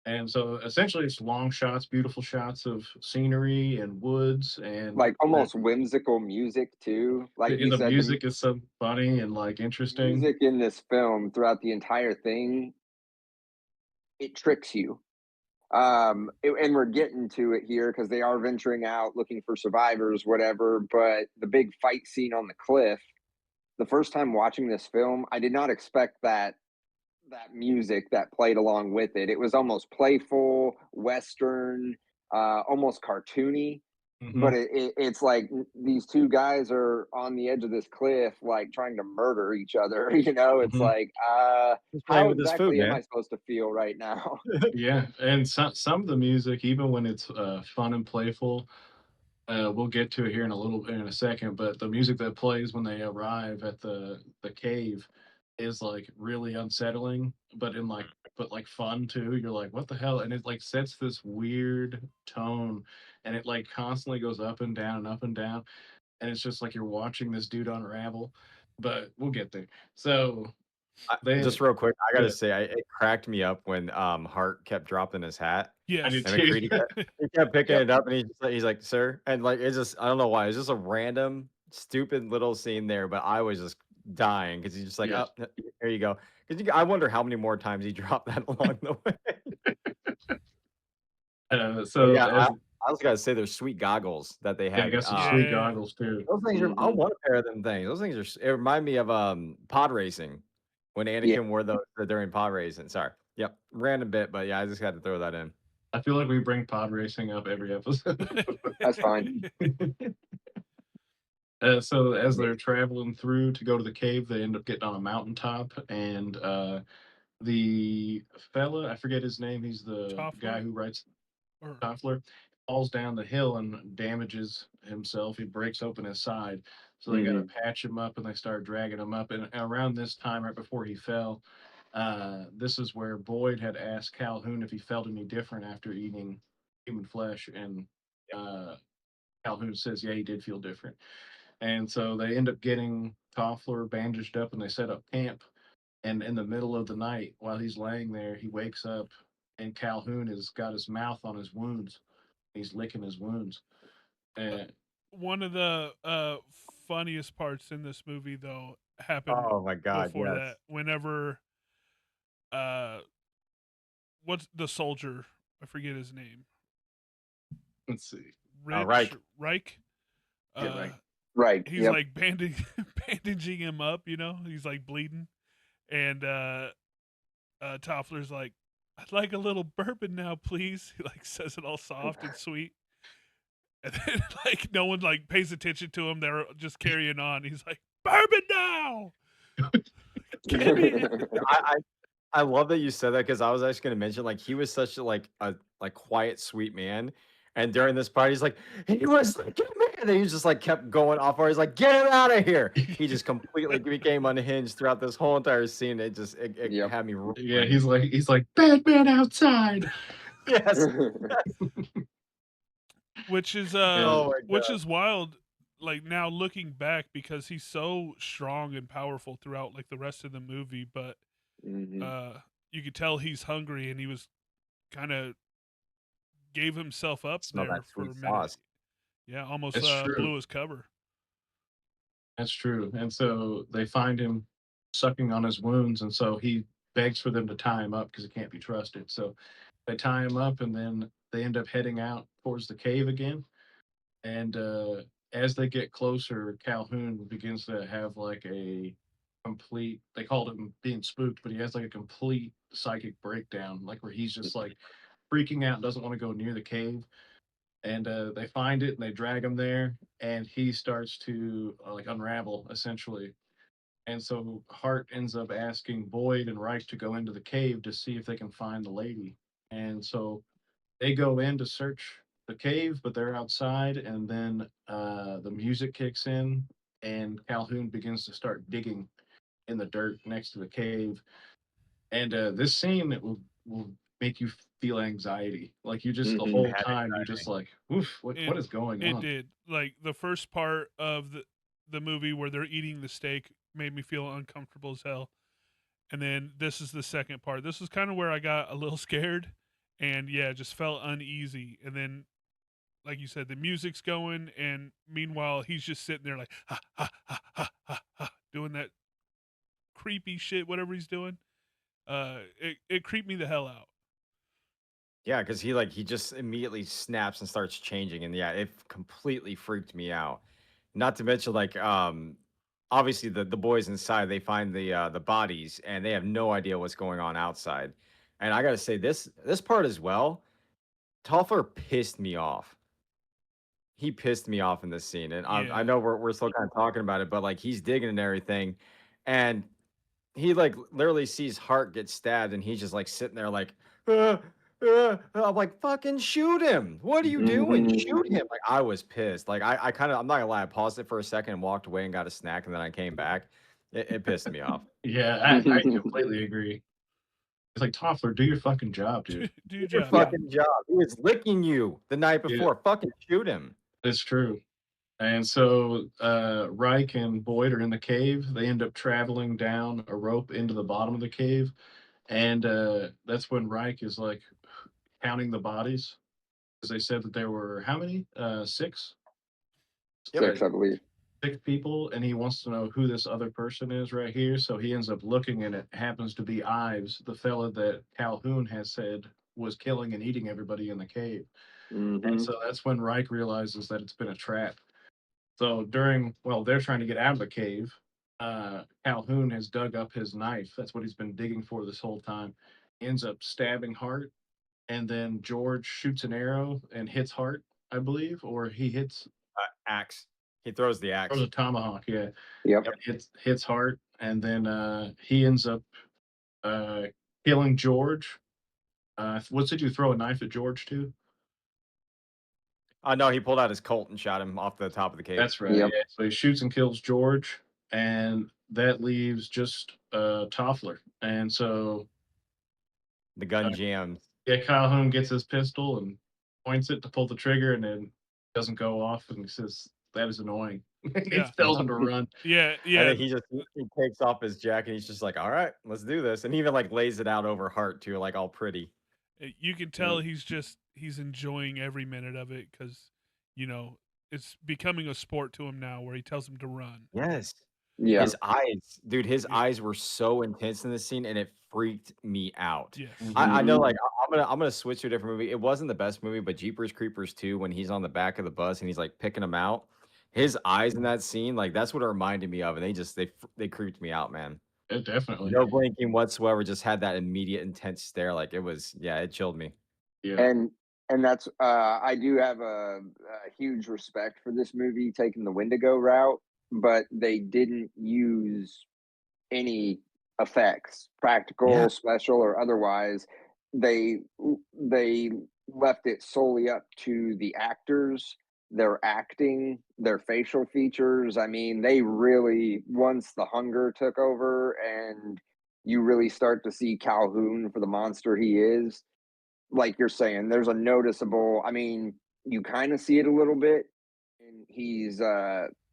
Speaker 4: And so essentially, it's long shots, beautiful shots of scenery and woods, and
Speaker 2: Like almost whimsical music too. Like you
Speaker 4: the
Speaker 2: said, the
Speaker 4: music is so funny and like interesting.
Speaker 2: music in this film throughout the entire thing, it tricks you. And we're getting to it here because they are venturing out looking for survivors, whatever. But the big fight scene on the cliff, the first time watching this film, I did not expect that music that played along with it. It was almost playful, western, almost cartoony.
Speaker 4: Hmm.
Speaker 2: But it's like these two guys are on the edge of this cliff, like trying to murder each other. It's
Speaker 4: Hmm.
Speaker 2: like,
Speaker 3: He's playing
Speaker 2: how
Speaker 3: with his food,
Speaker 2: exactly am
Speaker 3: man.
Speaker 2: I supposed to feel right now?
Speaker 4: Yeah, and some of the music, even when it's fun and playful, we'll get to it here in a little in a second. But the music that plays when they arrive at the cave is like really unsettling, but in like fun too. You're like, what the hell? And it like sets this weird tone, and it like constantly goes up and down and up and down, and it's just like you're watching this dude unravel. But we'll get there. So they,
Speaker 3: Just real quick, I gotta
Speaker 4: yeah,
Speaker 3: say, it cracked me up when Hart kept dropping his hat,
Speaker 4: I
Speaker 1: Yes.
Speaker 4: did
Speaker 3: and
Speaker 4: too.
Speaker 3: McCready he kept picking
Speaker 2: Yep.
Speaker 3: it up, and he's like, "Sir," and like it's just I don't know why it's just a random stupid little scene there, but I was just dying because he's just like,
Speaker 4: Yes.
Speaker 3: "Oh, here you go." Because I wonder how many more times he dropped that along the way. But
Speaker 4: So
Speaker 3: yeah,
Speaker 4: as
Speaker 3: I also gotta say, there's sweet goggles that they
Speaker 4: yeah, I
Speaker 3: had.
Speaker 4: got some sweet
Speaker 1: Yeah.
Speaker 4: goggles too.
Speaker 3: Those things are. I
Speaker 2: Hmm.
Speaker 3: want a pair of them things. Those things are. It remind me of pod racing when
Speaker 2: Yeah,
Speaker 3: Anakin wore those during pod racing. Sorry. Yep. Random bit, but yeah, I just had to throw that in.
Speaker 4: I feel like we bring pod racing up every episode.
Speaker 2: that's fine.
Speaker 4: So as they're traveling through to go to the cave, they end up getting on a mountaintop, and the fella, I forget his name, he's the
Speaker 1: Toffler?
Speaker 4: guy who writes
Speaker 1: Or
Speaker 4: Toffler, falls down the hill and damages himself. He breaks open his side. So they got to
Speaker 2: Hmm.
Speaker 4: patch him up and they start dragging him up. And around this time, right before he fell, this is where Boyd had asked Calhoun if he felt any different after eating human flesh. And uh, Calhoun says, yeah, he did feel different. And so they end up getting Toffler bandaged up and they set up camp. And in the middle of the night, while he's laying there, he wakes up and Calhoun has got his mouth on his wounds. He's licking his wounds. And
Speaker 1: one of the funniest parts in this movie though happened
Speaker 3: Oh my god,
Speaker 1: before
Speaker 3: yes.
Speaker 1: that. Whenever uh what's the soldier? I forget his name.
Speaker 4: let's see.
Speaker 1: Rich
Speaker 3: Right.
Speaker 1: Reich.
Speaker 4: Yeah,
Speaker 1: Uh
Speaker 4: right.
Speaker 2: Right.
Speaker 1: he's
Speaker 2: Yep.
Speaker 1: like bandaging him up, he's like bleeding. And Toffler's like, I'd like a little bourbon now, please. He like says it all soft and sweet. And then like no one like pays attention to him. They're just carrying on. He's like, bourbon now. Get it.
Speaker 3: I love that you said that because I was actually gonna mention, like, he was such a like quiet, sweet man, and during this party, he's like, he was like, "Get me," and then he just like kept going off. Or he's like, "Get him out of here!" He just completely became unhinged throughout this whole entire scene. It
Speaker 2: Yep.
Speaker 3: had me
Speaker 4: Yeah,
Speaker 3: rolling.
Speaker 4: he's like Batman outside.
Speaker 3: Yes.
Speaker 1: which is
Speaker 4: And
Speaker 3: Oh my
Speaker 1: which
Speaker 3: god.
Speaker 1: is wild, like now looking back, because he's so strong and powerful throughout like the rest of the movie, but
Speaker 2: Hmm.
Speaker 1: you could tell he's hungry, and he was kind of gave himself up
Speaker 3: Smell
Speaker 1: there
Speaker 3: that
Speaker 1: for
Speaker 3: sweet
Speaker 1: a minute.
Speaker 3: sauce.
Speaker 1: Yeah, almost
Speaker 4: it's true.
Speaker 1: blew his cover.
Speaker 4: That's true. And so they find him sucking on his wounds, and so he begs for them to tie him up because he can't be trusted. So they tie him up, and then they end up heading out towards the cave again. And as they get closer, Calhoun begins to have like a complete. They called him being spooked, but he has like a complete psychic breakdown, like where he's just like freaking out, and doesn't want to go near the cave. And they find it and they drag him there, and he starts to like unravel essentially. And so Hart ends up asking Boyd and Reich to go into the cave to see if they can find the lady. And so they go in to search the cave, but they're outside. And then the music kicks in, and Calhoun begins to start digging in the dirt next to the cave. And this scene it will make you feel anxiety. Like you just the
Speaker 2: Hmm.
Speaker 4: whole
Speaker 3: Had
Speaker 4: time you just
Speaker 3: anxiety.
Speaker 4: like, oof,
Speaker 1: It
Speaker 4: what is going
Speaker 1: it
Speaker 4: on?
Speaker 1: did. Like the first part of the movie where they're eating the steak made me feel uncomfortable as hell. And then this is the second part. This is kind of where I got a little scared, and yeah, just felt uneasy. And then like you said, the music's going, and meanwhile he's just sitting there like ha ha ha ha ha, ha doing that creepy shit, whatever he's doing. It creeped me the hell out.
Speaker 3: Yeah, because he just immediately snaps and starts changing, and yeah, it completely freaked me out. Not to mention, like, obviously the boys inside they find the bodies and they have no idea what's going on outside. And I gotta say, this part as well, Toffler pissed me off. He pissed me off in this scene, and I
Speaker 1: Yeah,
Speaker 3: know we're still kind of talking about it, but like he's digging and everything, and he like literally sees Hart get stabbed, and he's just like sitting there like, I'm like, fucking shoot him! What are you doing?
Speaker 2: Hmm.
Speaker 3: Shoot him! Like I was pissed. Like I kind of I'm not gonna lie, I paused it for a second and walked away and got a snack, and then I came back. It pissed me off.
Speaker 4: Yeah, I completely agree. It's like Toffler, do your fucking job, dude.
Speaker 1: do
Speaker 3: Do
Speaker 1: your
Speaker 3: your
Speaker 1: job,
Speaker 2: Yeah.
Speaker 1: man.
Speaker 3: fucking job. He was licking you the night
Speaker 4: Yeah,
Speaker 3: before. Fucking shoot him.
Speaker 4: it's true. And so Reich and Boyd are in the cave. They end up traveling down a rope into the bottom of the cave, and that's when Reich is like counting the bodies because they said that there were how many? Six.
Speaker 3: Yep.
Speaker 2: Six, I believe.
Speaker 4: Six people, and he wants to know who this other person is right here. So he ends up looking, and it happens to be Ives, the fella that Calhoun has said was killing and eating everybody in the cave. And
Speaker 2: Hmm.
Speaker 4: so that's when Reich realizes that it's been a trap. So while they're trying to get out of the cave, Calhoun has dug up his knife. That's what he's been digging for this whole time. He ends up stabbing Hart, and then George shoots an arrow and hits Hart, I believe, or he hits
Speaker 3: Axe. He throws the
Speaker 4: or the
Speaker 3: axe.
Speaker 4: tomahawk, yeah,
Speaker 2: Yep.
Speaker 3: Yep.
Speaker 4: hits Hart, and then he ends up uh, killing George. What did you throw a knife at George too?
Speaker 3: No, he pulled out his Colt and shot him off the top of the cave.
Speaker 4: That's right.
Speaker 2: Yep.
Speaker 4: Yeah. So he shoots and kills George, and that leaves just Toffler. And so
Speaker 3: The
Speaker 4: uh,
Speaker 3: gun jams.
Speaker 4: yeah, Calhoun gets his pistol and points it to pull the trigger, and then doesn't go off, and he says that is annoying. He
Speaker 1: Yeah,
Speaker 4: tells him to run.
Speaker 1: yeah,
Speaker 3: And
Speaker 1: yeah.
Speaker 3: then he takes off his jacket. He's just like, "All right, let's do this." And he even like lays it out over Hart too, like all pretty.
Speaker 1: You can
Speaker 4: Yep.
Speaker 1: tell he's enjoying every minute of it, because you know it's becoming a sport to him now, where he tells him to run.
Speaker 3: Yes.
Speaker 2: Yeah.
Speaker 3: His eyes, dude, his
Speaker 1: Yeah,
Speaker 3: eyes were so intense in this scene, and it freaked me out.
Speaker 1: yes,
Speaker 3: I
Speaker 4: Hmm.
Speaker 3: know,
Speaker 2: Hmm.
Speaker 3: like, I'm gonna switch to a different movie. It wasn't the best movie, but Jeepers Creepers 2, when he's on the back of the bus and he's like picking them out, his eyes in that scene, like that's what it reminded me of, and they creeped me out, man.
Speaker 4: Definitely.
Speaker 3: No blinking whatsoever, just had that immediate intense stare. Like it was, yeah, it chilled me.
Speaker 4: Yeah.
Speaker 2: And that's I do have a huge respect for this movie taking the Wendigo route. but they didn't use any effects,
Speaker 3: Yeah.
Speaker 2: practical, special, or otherwise. They left it solely up to the actors, their acting, their facial features. I mean, they really, once the hunger took over and you really start to see Calhoun for the monster he is, like you're saying, there's a noticeable, I mean, you kind of see it a little bit, and he's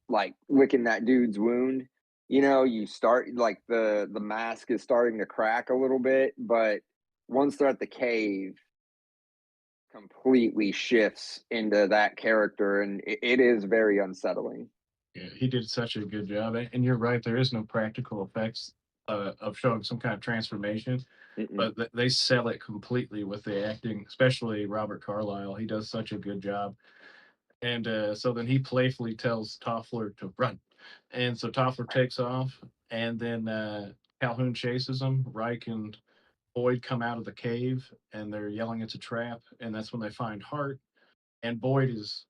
Speaker 2: like licking that dude's wound. You know, you start like the mask is starting to crack a little bit, but once they're at the cave, completely shifts into that character, and it is very unsettling.
Speaker 4: Yeah, he did such a good job. And you're right, there is no practical effects of showing some kind of transformation,
Speaker 2: Mm-mm.
Speaker 4: but they sell it completely with the acting, especially Robert Carlyle. He does such a good job. And so then he playfully tells Toffler to run. And so Toffler takes off, and then Calhoun chases him. Reich and Boyd come out of the cave, and they're yelling it's a trap. And that's when they find Hart. And Boyd is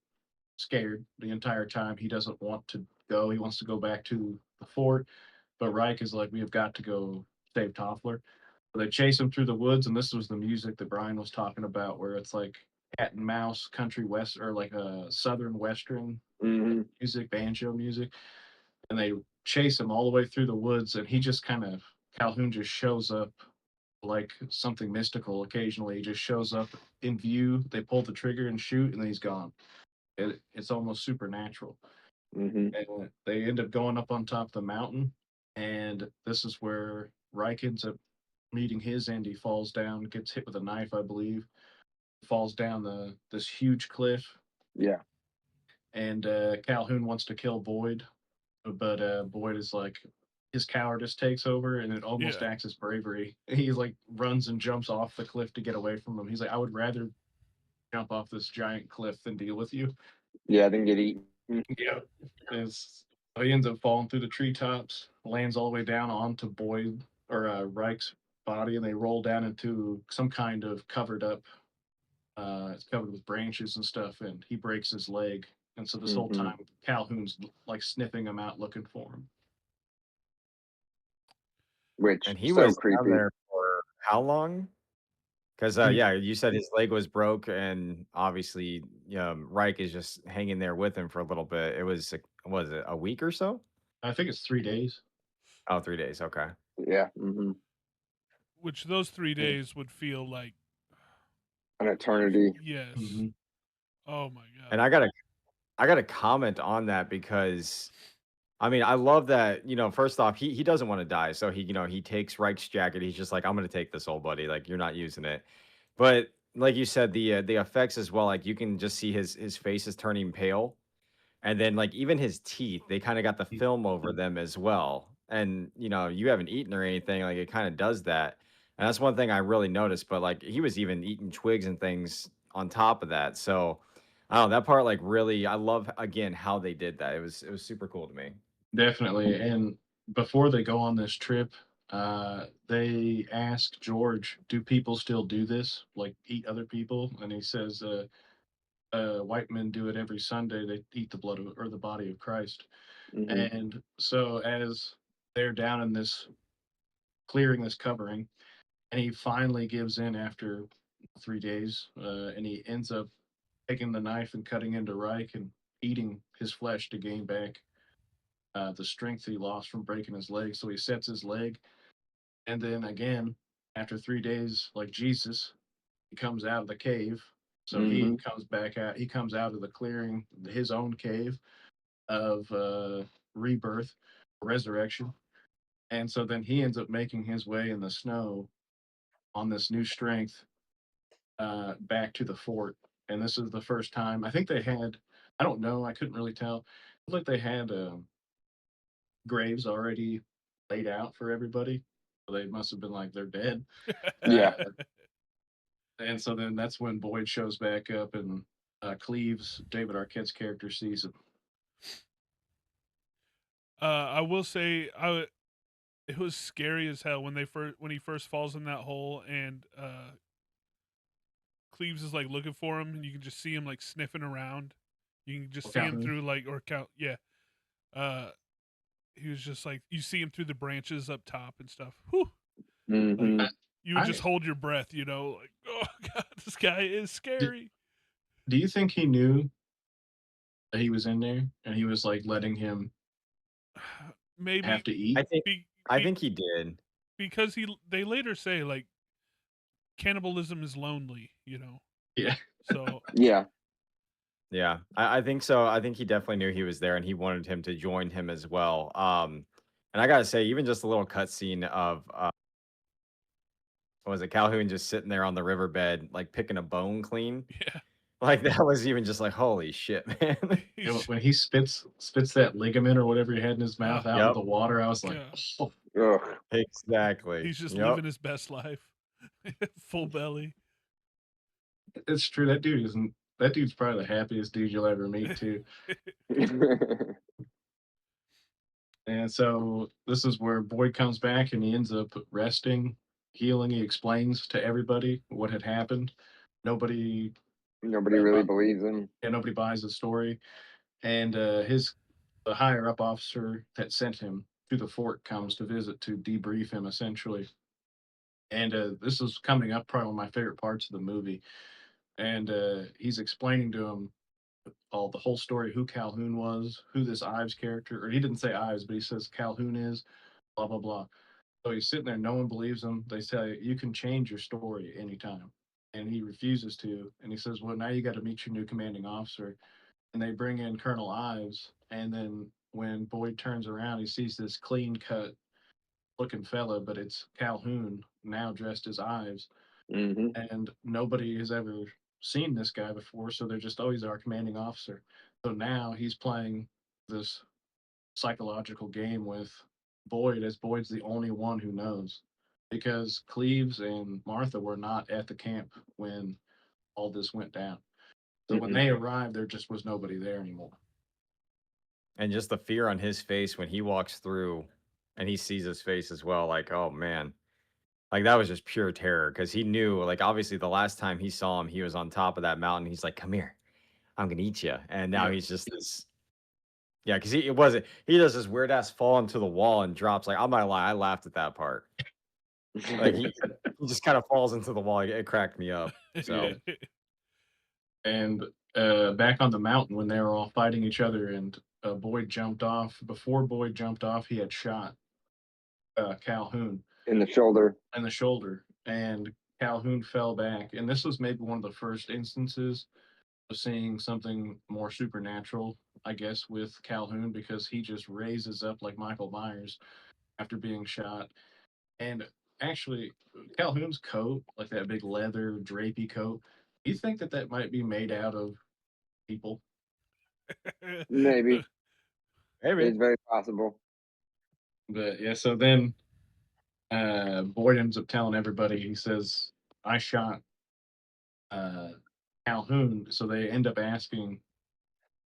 Speaker 4: scared the entire time. He doesn't want to go. He wants to go back to the fort. But Reich is like, we have got to go save Toffler. So they chase him through the woods, and this was the music that Brian was talking about, where it's like cat and mouse, country west, or like a southern western
Speaker 2: Mm-hmm.
Speaker 4: music, banjo music. And they chase him all the way through the woods, and he just kind of Calhoun just shows up like something mystical. Occasionally, he just shows up in view. They pull the trigger and shoot, and then he's gone. It's almost supernatural.
Speaker 2: Mm-hmm.
Speaker 4: And they end up going up on top of the mountain, and this is where Reich ends up meeting his end. He falls down, gets hit with a knife, I believe, falls down the this huge cliff,
Speaker 2: Yeah.
Speaker 4: and Calhoun wants to kill Boyd, but Boyd is like his cowardice takes over, and it almost
Speaker 1: Yeah.
Speaker 4: acts as bravery. He like runs and jumps off the cliff to get away from him. He's like, I would rather jump off this giant cliff than deal with you.
Speaker 2: Yeah, then get eaten.
Speaker 4: Yeah. Is so he ends up falling through the treetops, lands all the way down onto Boyd or Reich's body, and they roll down into some kind of covered up. It's covered with branches and stuff, and he breaks his leg. And so this whole
Speaker 2: Mm-hmm.
Speaker 4: time, Calhoun's like sniffing him out, looking for him.
Speaker 2: Which
Speaker 3: And he
Speaker 2: so
Speaker 3: was down
Speaker 2: creepy.
Speaker 3: there for how long? Because
Speaker 4: He,
Speaker 3: yeah, you said his leg was broke, and obviously, Reich is just hanging there with him for a little bit. It was was it a week or so?
Speaker 4: I think it's 3 days.
Speaker 3: Oh, 3 days. Okay.
Speaker 2: Yeah. Mm-hmm.
Speaker 1: Which those 3 days would feel like,
Speaker 2: An eternity.
Speaker 1: yes.
Speaker 4: Mm-hmm.
Speaker 1: Oh my
Speaker 3: And
Speaker 1: god.
Speaker 3: I gotta comment on that because I mean, I love that, first off, he doesn't want to die. So he takes Reich's jacket. He's just like, I'm gonna take this old buddy. Like, you're not using it. But like you said, the effects as well, like you can just see his face is turning pale. And then like even his teeth, they kind of got the film over them as well. And you haven't eaten or anything, like it kind of does that. And that's one thing I really noticed. But like he was even eating twigs and things on top of that. So I don't know, that part like really I love again how they did that. It was super cool to me.
Speaker 4: Definitely. And before they go on this trip, they ask George, "Do people still do this? Like eat other people?" And he says, "White men do it every Sunday. They eat the blood of, or the body of Christ."
Speaker 2: Mm-hmm.
Speaker 4: And so as they're down in this clearing, this covering, and he finally gives in after 3 days, and he ends up taking the knife and cutting into Reich and eating his flesh to gain back the strength he lost from breaking his leg. So he sets his leg, and then again, after 3 days, like Jesus, he comes out of the cave. So he
Speaker 2: Mm-hmm.
Speaker 4: comes back out. He comes out of the clearing, his own cave of rebirth, resurrection, and so then he ends up making his way in the snow on this new strength back to the fort. And this is the first time I think they had. I don't know. I couldn't really tell. Like they had graves already laid out for everybody. So they must have been like they're dead. Uh,
Speaker 2: Yeah.
Speaker 4: and so then that's when Boyd shows back up and Cleves, David Arquette's character, sees him.
Speaker 1: I will say, it was scary as hell when he first falls in that hole, and Cleves is like looking for him, and you can just see him like sniffing around. You can just see him
Speaker 4: Calhoun.
Speaker 1: through like or count, yeah. Uh, he was just like you see him through the branches up top and stuff. Whew, like
Speaker 2: Hmm.
Speaker 4: I,
Speaker 1: you would just
Speaker 4: I
Speaker 1: hold your breath, like oh god, this guy is
Speaker 4: do,
Speaker 1: scary.
Speaker 4: do you think he knew that he was in there and he was like letting him have
Speaker 1: Maybe
Speaker 4: to
Speaker 3: I
Speaker 4: eat?
Speaker 3: think
Speaker 1: be,
Speaker 3: I
Speaker 1: be,
Speaker 3: think he did.
Speaker 1: because they later say like cannibalism is lonely.
Speaker 4: Yeah.
Speaker 1: So
Speaker 2: Yeah.
Speaker 3: Yeah, I think so. I think he definitely knew he was there, and he wanted him to join him as well. And I gotta say, even just a little cutscene of what was it, Calhoun just sitting there on the riverbed, like picking a bone clean,
Speaker 1: yeah,
Speaker 3: like that was even just like holy shit, man.
Speaker 4: And
Speaker 1: he's
Speaker 4: when he spits that ligament or whatever he had in his
Speaker 1: oh
Speaker 4: mouth out into
Speaker 3: Yep,
Speaker 4: the water, I was like,
Speaker 1: god,
Speaker 4: oh,
Speaker 2: Ugh.
Speaker 3: exactly.
Speaker 1: he's just
Speaker 3: Yep.
Speaker 1: living his best life, full belly.
Speaker 4: it's true. That dude's probably the happiest dude you'll ever meet too. And so this is where Boyd comes back and he ends up resting, healing. He explains to everybody what had happened. Nobody,
Speaker 2: Nobody
Speaker 4: uh,
Speaker 2: really
Speaker 4: bu-
Speaker 2: believes him.
Speaker 4: yeah, nobody buys the story. And the higher up officer that sent him to the fort comes to visit to debrief him essentially. And this is coming up probably one of my favorite parts of the movie. And he's explaining to him all the whole story, who Calhoun was, who this Ives character, or he didn't say Ives, but he says Calhoun is, blah blah blah. So he's sitting there, no one believes him. They say you can change your story anytime, and he refuses to. And he says, "Well, now you got to meet your new commanding officer." And they bring in Colonel Ives, and then when Boyd turns around, he sees this clean cut looking fella, but it's Calhoun now dressed as Ives,
Speaker 2: Hmm.
Speaker 4: and nobody has ever seen this guy before, so they're just, oh, he's our commanding officer. So now he's playing this psychological game with Boyd, as Boyd's the only one who knows, because Cleves and Martha were not at the camp when all this went down. So when
Speaker 2: Hmm.
Speaker 4: they arrived, there just was nobody there anymore.
Speaker 3: And just the fear on his face when he walks through, and he sees his face as well. Like, oh man, like that was just pure terror because he knew, like, obviously the last time he saw him, he was on top of that mountain. He's like, "Come here, I'm gonna eat you," and now
Speaker 4: Yep.
Speaker 3: he's just this. Yeah, because it wasn't. He does this weird ass fall into the wall and drops. Like I'm not gonna lie, I laughed at that part. Like he just kind of falls into the wall. It cracked me up.
Speaker 4: Yeah.
Speaker 3: So
Speaker 4: And back on the mountain when they were all fighting each other, and Boyd jumped off. Before Boyd jumped off, he had shot Calhoun
Speaker 2: In the shoulder.
Speaker 4: in the shoulder, and Calhoun fell back. And this was maybe one of the first instances of seeing something more supernatural, I guess, with Calhoun, because he just raises up like Michael Myers after being shot. And actually, Calhoun's coat, like that big leather drapey coat, you think that that might be made out of people?
Speaker 2: Maybe.
Speaker 3: maybe.
Speaker 2: It's very possible.
Speaker 4: But yeah, so then Boyd ends up telling everybody. He says, "I shot uh, Calhoun." So they end up asking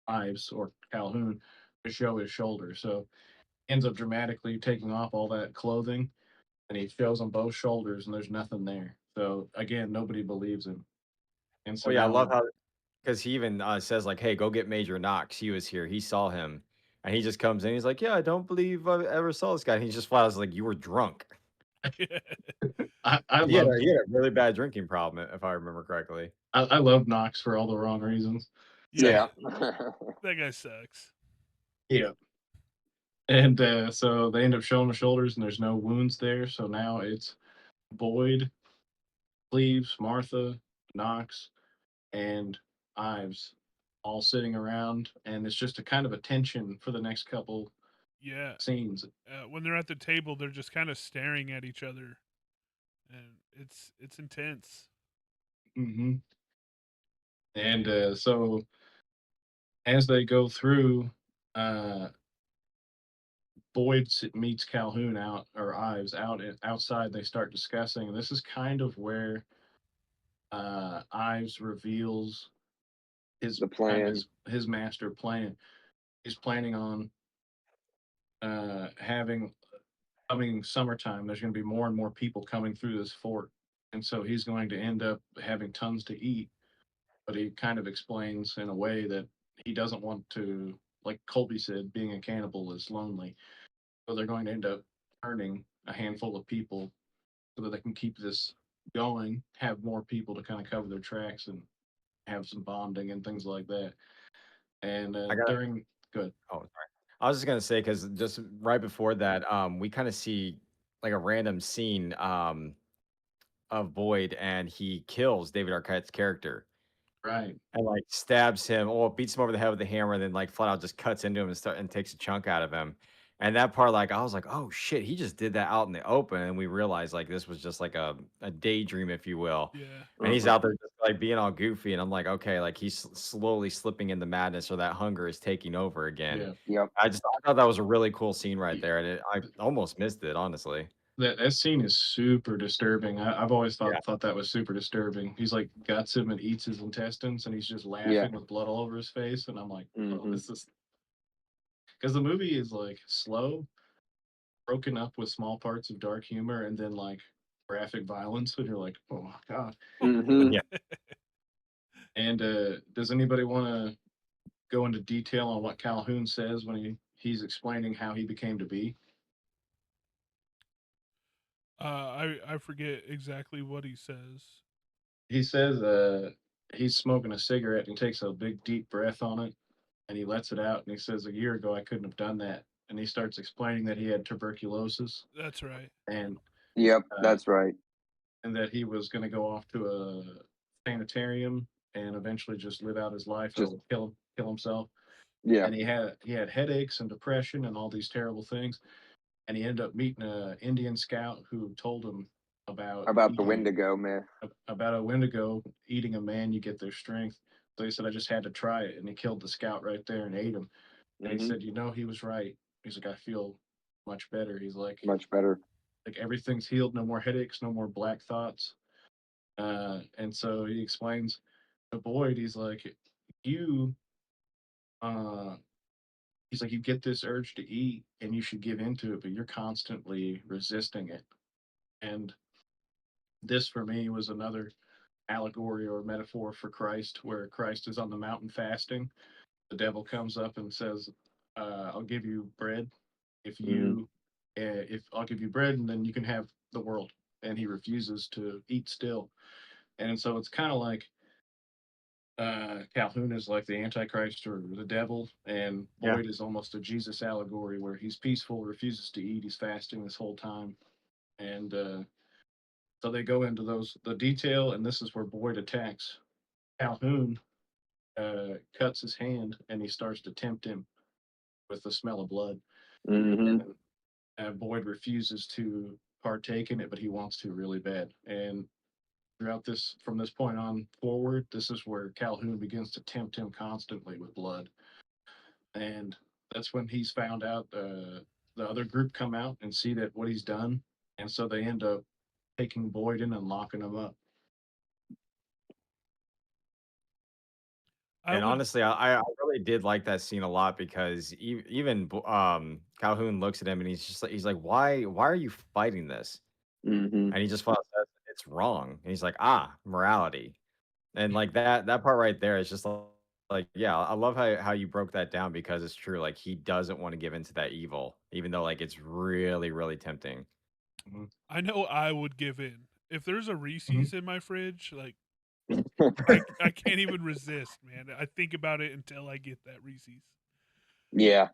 Speaker 4: Ives or Calhoun to show his shoulder. So ends up dramatically taking off all that clothing, and he shows them both shoulders, and there's nothing there. So again, nobody believes him. And
Speaker 3: Oh
Speaker 4: so
Speaker 3: yeah, I
Speaker 4: now,
Speaker 3: love how because he even says like, "Hey, go get Major Knox. He was here. He saw him." And he just comes in. He's like, "Yeah, I don't believe I ever saw this guy." And he just flat like, "You were drunk."
Speaker 4: I
Speaker 3: He had
Speaker 4: love
Speaker 3: a really bad drinking problem, if I remember correctly.
Speaker 4: I love Knox for all the wrong reasons. So
Speaker 1: Yeah,
Speaker 2: Yeah.
Speaker 1: that guy sucks.
Speaker 4: yeah, and so they end up showing the shoulders, and there's no wounds there. So now it's Boyd, Cleves, Martha, Knox, and Ives all sitting around, and it's just a kind of a tension for the next couple
Speaker 1: Yeah,
Speaker 4: scenes.
Speaker 1: when they're at the table, they're just kind of staring at each other, and it's intense.
Speaker 4: Hmm. And so as they go through, uh, Boyd meets Calhoun out, or Ives outside. They start discussing, and this is kind of where Ives reveals his
Speaker 2: The
Speaker 4: kind of
Speaker 2: plan.
Speaker 4: his master plan. He's planning on having coming summertime. There's going to be more and more people coming through this fort, and so he's going to end up having tons to eat. But he kind of explains in a way that he doesn't want to like Colby said, being a cannibal is lonely. So they're going to end up turning a handful of people so that they can keep this going, have more people to kind of cover their tracks and have some bonding and things like that. And
Speaker 3: I got.
Speaker 4: during good,
Speaker 3: Oh, sorry. I was just gonna say because just right before that, we kind of see like a random scene of Boyd, and he kills David Arquette's character.
Speaker 4: right?
Speaker 3: And, like, stabs him or beats him over the head with a hammer, and then, like, flat out just cuts into him and takes a chunk out of him. And that part, like, I was like, "Oh, shit, he just did that out in the open," and we realized, like, this was just like a daydream, if you will.
Speaker 1: Yeah.
Speaker 3: And he's
Speaker 2: Mhm.
Speaker 3: out there just, like, being all goofy, and I'm like, "Okay, like, he's slowly slipping into madness, or that hunger is taking over again."
Speaker 4: Yeah.
Speaker 2: Yep.
Speaker 3: I thought that was a really cool scene right there, and I almost missed it, honestly.
Speaker 4: That scene is super disturbing. I've always
Speaker 3: Yeah.
Speaker 4: thought that was super disturbing. He's like guts him and eats his intestines, and he's just
Speaker 2: Yeah.
Speaker 4: laughing with blood all over his face. And I'm like, oh,
Speaker 2: Mhm.
Speaker 4: this is because the movie is like slow, broken up with small parts of dark humor, and then like graphic violence. And you're like, oh my god.
Speaker 2: Mhm.
Speaker 3: Yeah.
Speaker 4: And does anybody want to go into detail on what Calhoun says when he's explaining how he became to be?
Speaker 1: I forget exactly what he says.
Speaker 4: He says he's smoking a cigarette and he takes a big deep breath on it and he lets it out and he says, a year ago I couldn't have done that. And he starts explaining that he had tuberculosis
Speaker 1: That's right.
Speaker 4: and
Speaker 2: Yep.
Speaker 4: uh,
Speaker 2: That's right.
Speaker 4: and that he was going to go off to a sanitarium and eventually just live out his life
Speaker 2: Just
Speaker 4: or kill himself.
Speaker 2: yeah.
Speaker 4: And he had headaches and depression and all these terrible things. And he ended up meeting a Indian scout who told him about
Speaker 2: About the
Speaker 4: eating
Speaker 2: Wendigo myth.
Speaker 4: about a Wendigo eating a man, you get their strength. So he said, I just had to try it. And he killed the scout right there and ate him. And he
Speaker 2: Mhm.
Speaker 4: said, he was right. He's like, I feel much better. He's
Speaker 2: Much better.
Speaker 4: like everything's healed, no more headaches, no more black thoughts. And so he explains to Boyd, you, uh, he's like, you get this urge to eat and you should give into it, but you're constantly resisting it. And this for me was another allegory or metaphor for Christ, where Christ is on the mountain fasting. The devil comes up and says, "I'll give you bread
Speaker 2: Mhm.
Speaker 4: if I'll give you bread, and then you can have the world." And he refuses to eat still, and so it's kind of like Calhoun is like the Antichrist or the devil, and
Speaker 3: Yeah.
Speaker 4: Boyd is almost a Jesus allegory, where he's peaceful, refuses to eat, he's fasting this whole time, and so they go into the detail, and this is where Boyd attacks Calhoun, cuts his hand, and he starts to tempt him with the smell of blood.
Speaker 2: Mhm.
Speaker 4: And Boyd refuses to partake in it, but he wants to really bad. And throughout this, from this point on forward, this is where Calhoun begins to tempt him constantly with blood. And that's when he's found out the other group come out and see that what he's done. And so they end up taking Boyd in and locking him up.
Speaker 1: I
Speaker 3: And
Speaker 1: would.
Speaker 3: honestly, I really did like that scene a lot because even Calhoun looks at him and he's like, why are you fighting this?
Speaker 2: Mhm.
Speaker 3: And he just flat out says it's wrong. And he's like, morality. And like that part right there is just like yeah, I love how you broke that down because it's true. Like he doesn't want to give into that evil, even though like it's really, really tempting.
Speaker 4: Mhm.
Speaker 1: I know I would give in if there's a
Speaker 4: Mhm.
Speaker 1: Reese's in my fridge. Like I can't even resist, man. I think about it until I get that Reese's.
Speaker 2: Yeah.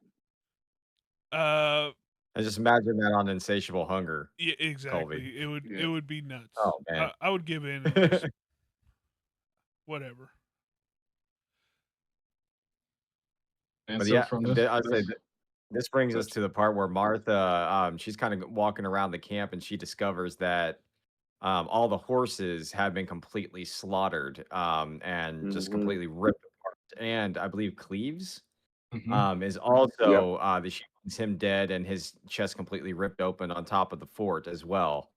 Speaker 1: Uh,
Speaker 3: And just imagine that on insatiable hunger,
Speaker 1: yeah,
Speaker 3: Colby.
Speaker 1: exactly. It
Speaker 4: Yeah.
Speaker 1: would be nuts.
Speaker 3: Oh man.
Speaker 1: I would give in and just whatever.
Speaker 4: And
Speaker 3: But
Speaker 4: so
Speaker 3: yeah,
Speaker 4: from this,
Speaker 3: I'd say this brings us
Speaker 4: good.
Speaker 3: to the part where Martha, she's kind of walking around the camp and she discovers that all the horses have been completely slaughtered and just
Speaker 2: Mhm.
Speaker 3: completely ripped apart. And I believe Cleves
Speaker 4: Mhm.
Speaker 3: is
Speaker 2: Yep.
Speaker 3: also she finds him dead and his chest completely ripped open on top of the fort as well.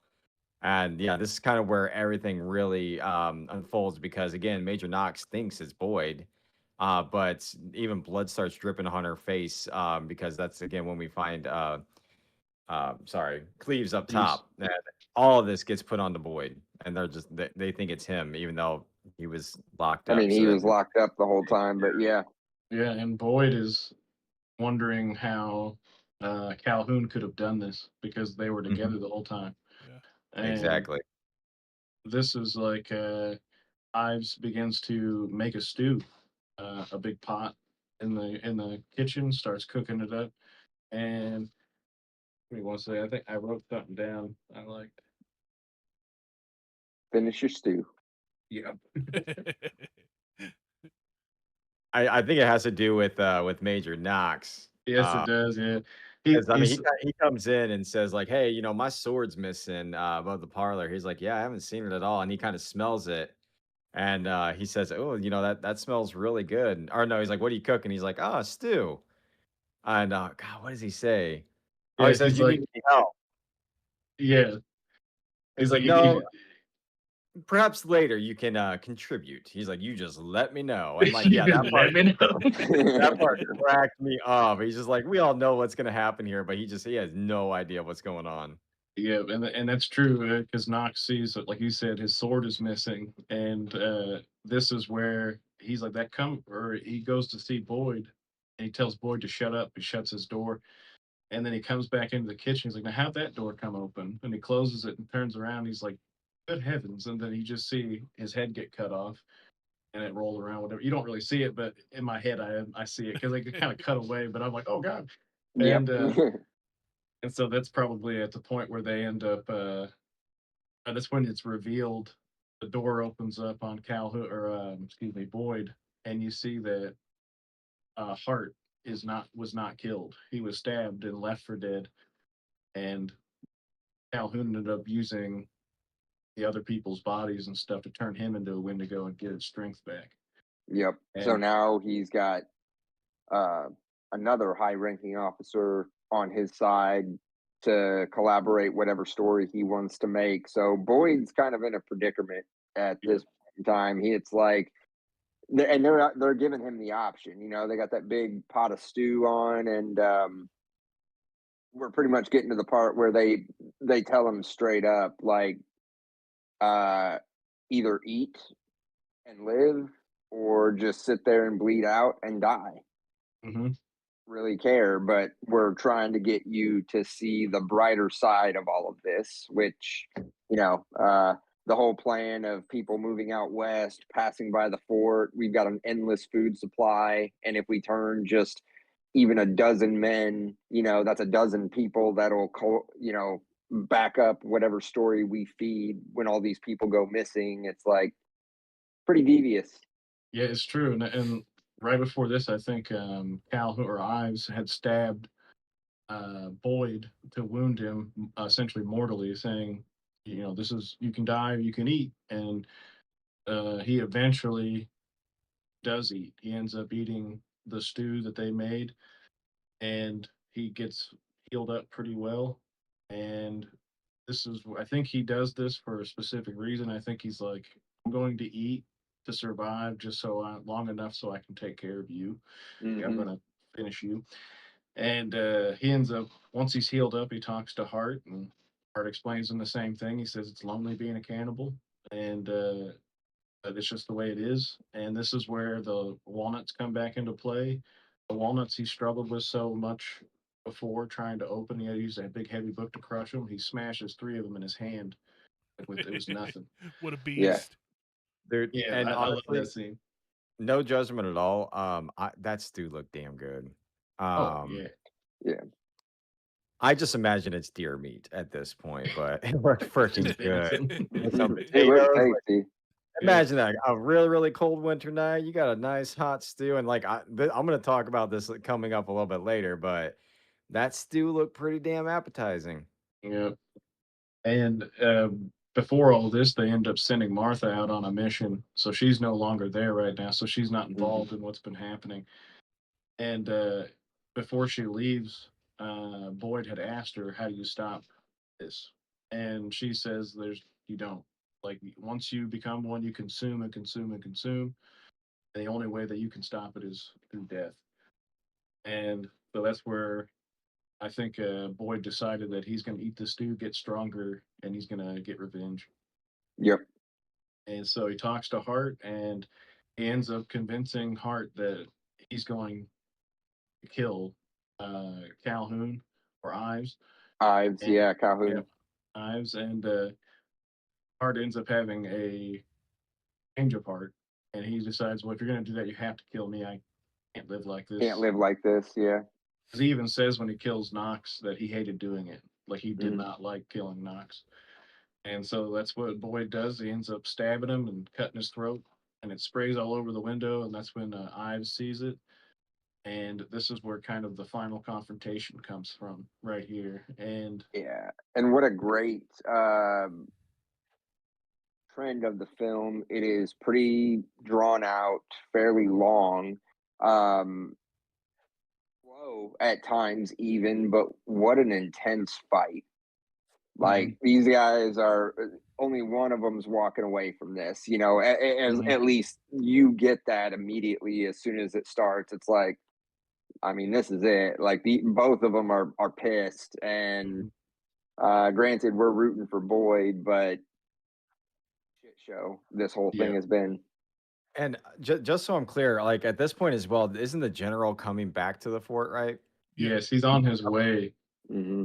Speaker 3: And yeah, this is kind of where everything really unfolds because again, Major Knox thinks it's Boyd, but even blood starts dripping on her face because that's again when we find sorry, Cleves up
Speaker 4: Thieves.
Speaker 3: top, and all of this gets put on the Boyd, and they think it's him, even though he was locked
Speaker 2: I mean,
Speaker 3: up.
Speaker 2: he
Speaker 3: So
Speaker 2: was
Speaker 3: that
Speaker 2: locked up the whole time, but yeah.
Speaker 4: Yeah, and Boyd is wondering how Calhoun could have done this because they were
Speaker 3: Mhm.
Speaker 4: together the whole time.
Speaker 1: Yeah.
Speaker 4: And
Speaker 3: Exactly.
Speaker 4: this is like Ives begins to make a stew, a big pot in the kitchen, starts cooking it up, and give me one second. I think I wrote something down. I liked.
Speaker 2: Finish your stew.
Speaker 4: Yeah.
Speaker 3: I think it has to do with Major Knox.
Speaker 4: Yes, it does. Yeah.
Speaker 3: Because I mean,
Speaker 4: He's
Speaker 3: he comes in and says like, "Hey, you know, my sword's missing above the parlor." He's like, "Yeah, I haven't seen it at all," and he kind of smells it, and he says, "Oh, you know that smells really good." Or no, he's like, "What are you cooking?" He's like, "Oh, stew." And God, what does he say? Oh, he
Speaker 4: yeah.
Speaker 3: says,
Speaker 4: He's
Speaker 3: "You need
Speaker 4: like
Speaker 3: any help?"
Speaker 4: yeah. He's
Speaker 3: He's
Speaker 4: like
Speaker 3: like, "No, perhaps later you can contribute." He's like, "You just let me know." And like,
Speaker 4: you
Speaker 3: yeah,
Speaker 4: just let me know.
Speaker 3: that part cracked me up. He's just like, we all know what's gonna happen here, but he has no idea what's going on.
Speaker 4: Yeah, and that's true because Knox sees that, like you said, his sword is missing, and this is where he's like that come or he goes to see Boyd, and he tells Boyd to shut up. He shuts his door, and then he comes back into the kitchen. He's like, "Now how'd that door come open?" And he closes it and turns around. He's like, "Good heavens!" And then you just see his head get cut off, and it rolled around. Whatever, you don't really see it, but in my head, I see it because they kind of cut away. But I'm like, "Oh God!"
Speaker 2: Yep.
Speaker 4: And so that's probably at the point where they end up. That's when it's revealed. The door opens up on Calhoun, or excuse me, Boyd, and you see that Hart is not was not killed. He was stabbed and left for dead, and Calhoun ended up using the other people's bodies and stuff to turn him into a Wendigo and get his strength back.
Speaker 2: Yep. So
Speaker 4: And
Speaker 2: now he's got uh, another high-ranking officer on his side to collaborate whatever story he wants to make. So Boyd's kind of in a predicament at
Speaker 4: yeah,
Speaker 2: this time. It's like, and they're giving him the option. You know, they got that big pot of stew on, and we're pretty much getting to the part where they tell him straight up, like, uh, either eat and live, or just sit there and bleed out and die.
Speaker 4: hmm
Speaker 2: Really care, but we're trying to get you to see the brighter side of all of this, which, you know, the whole plan of people moving out west, passing by the fort, we've got an endless food supply. And if we turn just even a dozen men, you know, that's a dozen people that'll, you know, back up whatever story we feed when all these people go missing. It's like pretty devious.
Speaker 4: yeah, it's true. And right before this, I think Calhoun or Ives had stabbed Boyd to wound him essentially mortally, saying, you know, this is you can die or you can eat. And he eventually does eat. He ends up eating the stew that they made, and he gets healed up pretty well. And this is, I think he does this for a specific reason. I think he's like, I'm going to eat to survive just long enough so I can take care of you. Like, I'm
Speaker 2: Hmm.
Speaker 4: gonna finish you. And he ends up once he's healed up, he talks to Hart, and Hart explains him the same thing. He says it's lonely being a cannibal, and it's just the way it is. And this is where the walnuts come back into play. The walnuts he struggled with so much before trying to open. He had to use that big heavy book to crush them. He smashes three of them in his hand. Like with it was nothing.
Speaker 1: What a
Speaker 2: Yeah.
Speaker 1: beast.
Speaker 3: Dude,
Speaker 4: Yeah,
Speaker 3: and
Speaker 4: I love that
Speaker 3: honestly,
Speaker 4: scene.
Speaker 3: no judgment at all. That stew looked damn good.
Speaker 4: Oh
Speaker 3: Um,
Speaker 4: yeah,
Speaker 2: Yeah.
Speaker 3: I just imagine it's deer meat at this point, but it looked
Speaker 4: it's
Speaker 3: freaking
Speaker 4: just
Speaker 3: good
Speaker 4: venison.
Speaker 3: with some
Speaker 2: It looked
Speaker 3: potatoes. Like,
Speaker 2: tasty.
Speaker 4: Yeah,
Speaker 3: imagine that a really, really cold winter night. You got a nice hot stew, and like I'm going to talk about this coming up a little bit later, but that stew looked pretty damn appetizing.
Speaker 4: yeah. And before all this, they end up sending Martha out on a mission, so she's no longer there right now. So she's not
Speaker 2: Mhm.
Speaker 4: involved in what's been happening. And before she leaves, Boyd had asked her, "How do you stop this?" And she says, "There's you don't. Like once you become one, you consume and consume and consume. And the only way that you can stop it is through death." And so that's where I think Boyd decided that he's going to eat the stew, get stronger, and he's going to get revenge.
Speaker 2: Yep.
Speaker 4: And so he talks to Hart, and he ends up convincing Hart that he's going to kill Calhoun or Ives,
Speaker 2: Ives,
Speaker 4: and
Speaker 2: yeah,
Speaker 4: yeah,
Speaker 2: Calhoun.
Speaker 4: Ives, and Hart ends up having a change of heart, and he decides, well, if you're going to do that, you have to kill me. I can't live like
Speaker 2: Can't
Speaker 4: this.
Speaker 2: live like this. Yeah.
Speaker 4: 'Cause he even says when he kills Knox that he hated doing it, like he did
Speaker 2: Mhm.
Speaker 4: not like killing Knox. And so that's what Boyd does. He ends up stabbing him and cutting his throat, and it sprays all over the window. And that's when Ives sees it. And this is where kind of the final confrontation comes from, right here. And
Speaker 2: Yeah. And what a great trend of the film. It is pretty drawn out, fairly long. Um, slow at times, even, but what an intense fight. Like
Speaker 4: mhm,
Speaker 2: these guys are only one of them's walking away from this.
Speaker 4: mhm,
Speaker 2: At least you get that immediately as soon as it starts. It's like, I mean, this is it. Like both of them are pissed, and
Speaker 4: mhm.
Speaker 2: granted, we're rooting for Boyd, but shit show this whole thing
Speaker 4: Yeah.
Speaker 2: has been.
Speaker 3: And just so I'm clear, like at this point as well, isn't the general coming back to the fort, right?
Speaker 1: Yeah.
Speaker 4: Yes, he's on his way.
Speaker 2: Hmm.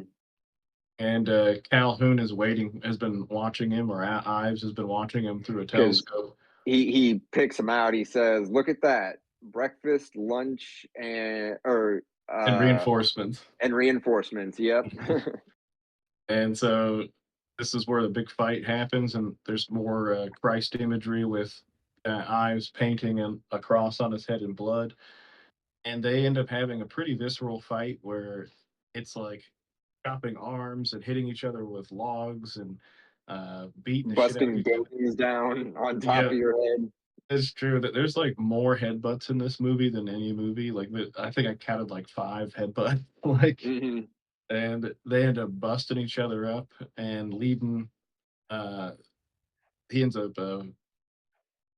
Speaker 4: And Calhoun is waiting, has been watching him, or Ives has been watching him through a
Speaker 2: Because
Speaker 4: telescope.
Speaker 2: he picks him out. He says, "Look at that, breakfast, lunch,
Speaker 4: And
Speaker 2: uh
Speaker 4: reinforcements.
Speaker 2: and reinforcements." Yep.
Speaker 4: And so this is where the big fight happens, and there's more Christ imagery with Ives painting a cross on his head in blood. And they end up having a pretty visceral fight where it's like chopping arms and hitting each other with logs and beating the shit out of
Speaker 2: Busting
Speaker 4: each other.
Speaker 2: buildings down on top
Speaker 4: Yeah,
Speaker 2: of your head.
Speaker 4: it's true that there's like more headbutts in this movie than any movie. Like I think I counted like 5 headbutts. Like,
Speaker 2: Hmm.
Speaker 4: and they end up busting each other up and leading. Uh, he ends up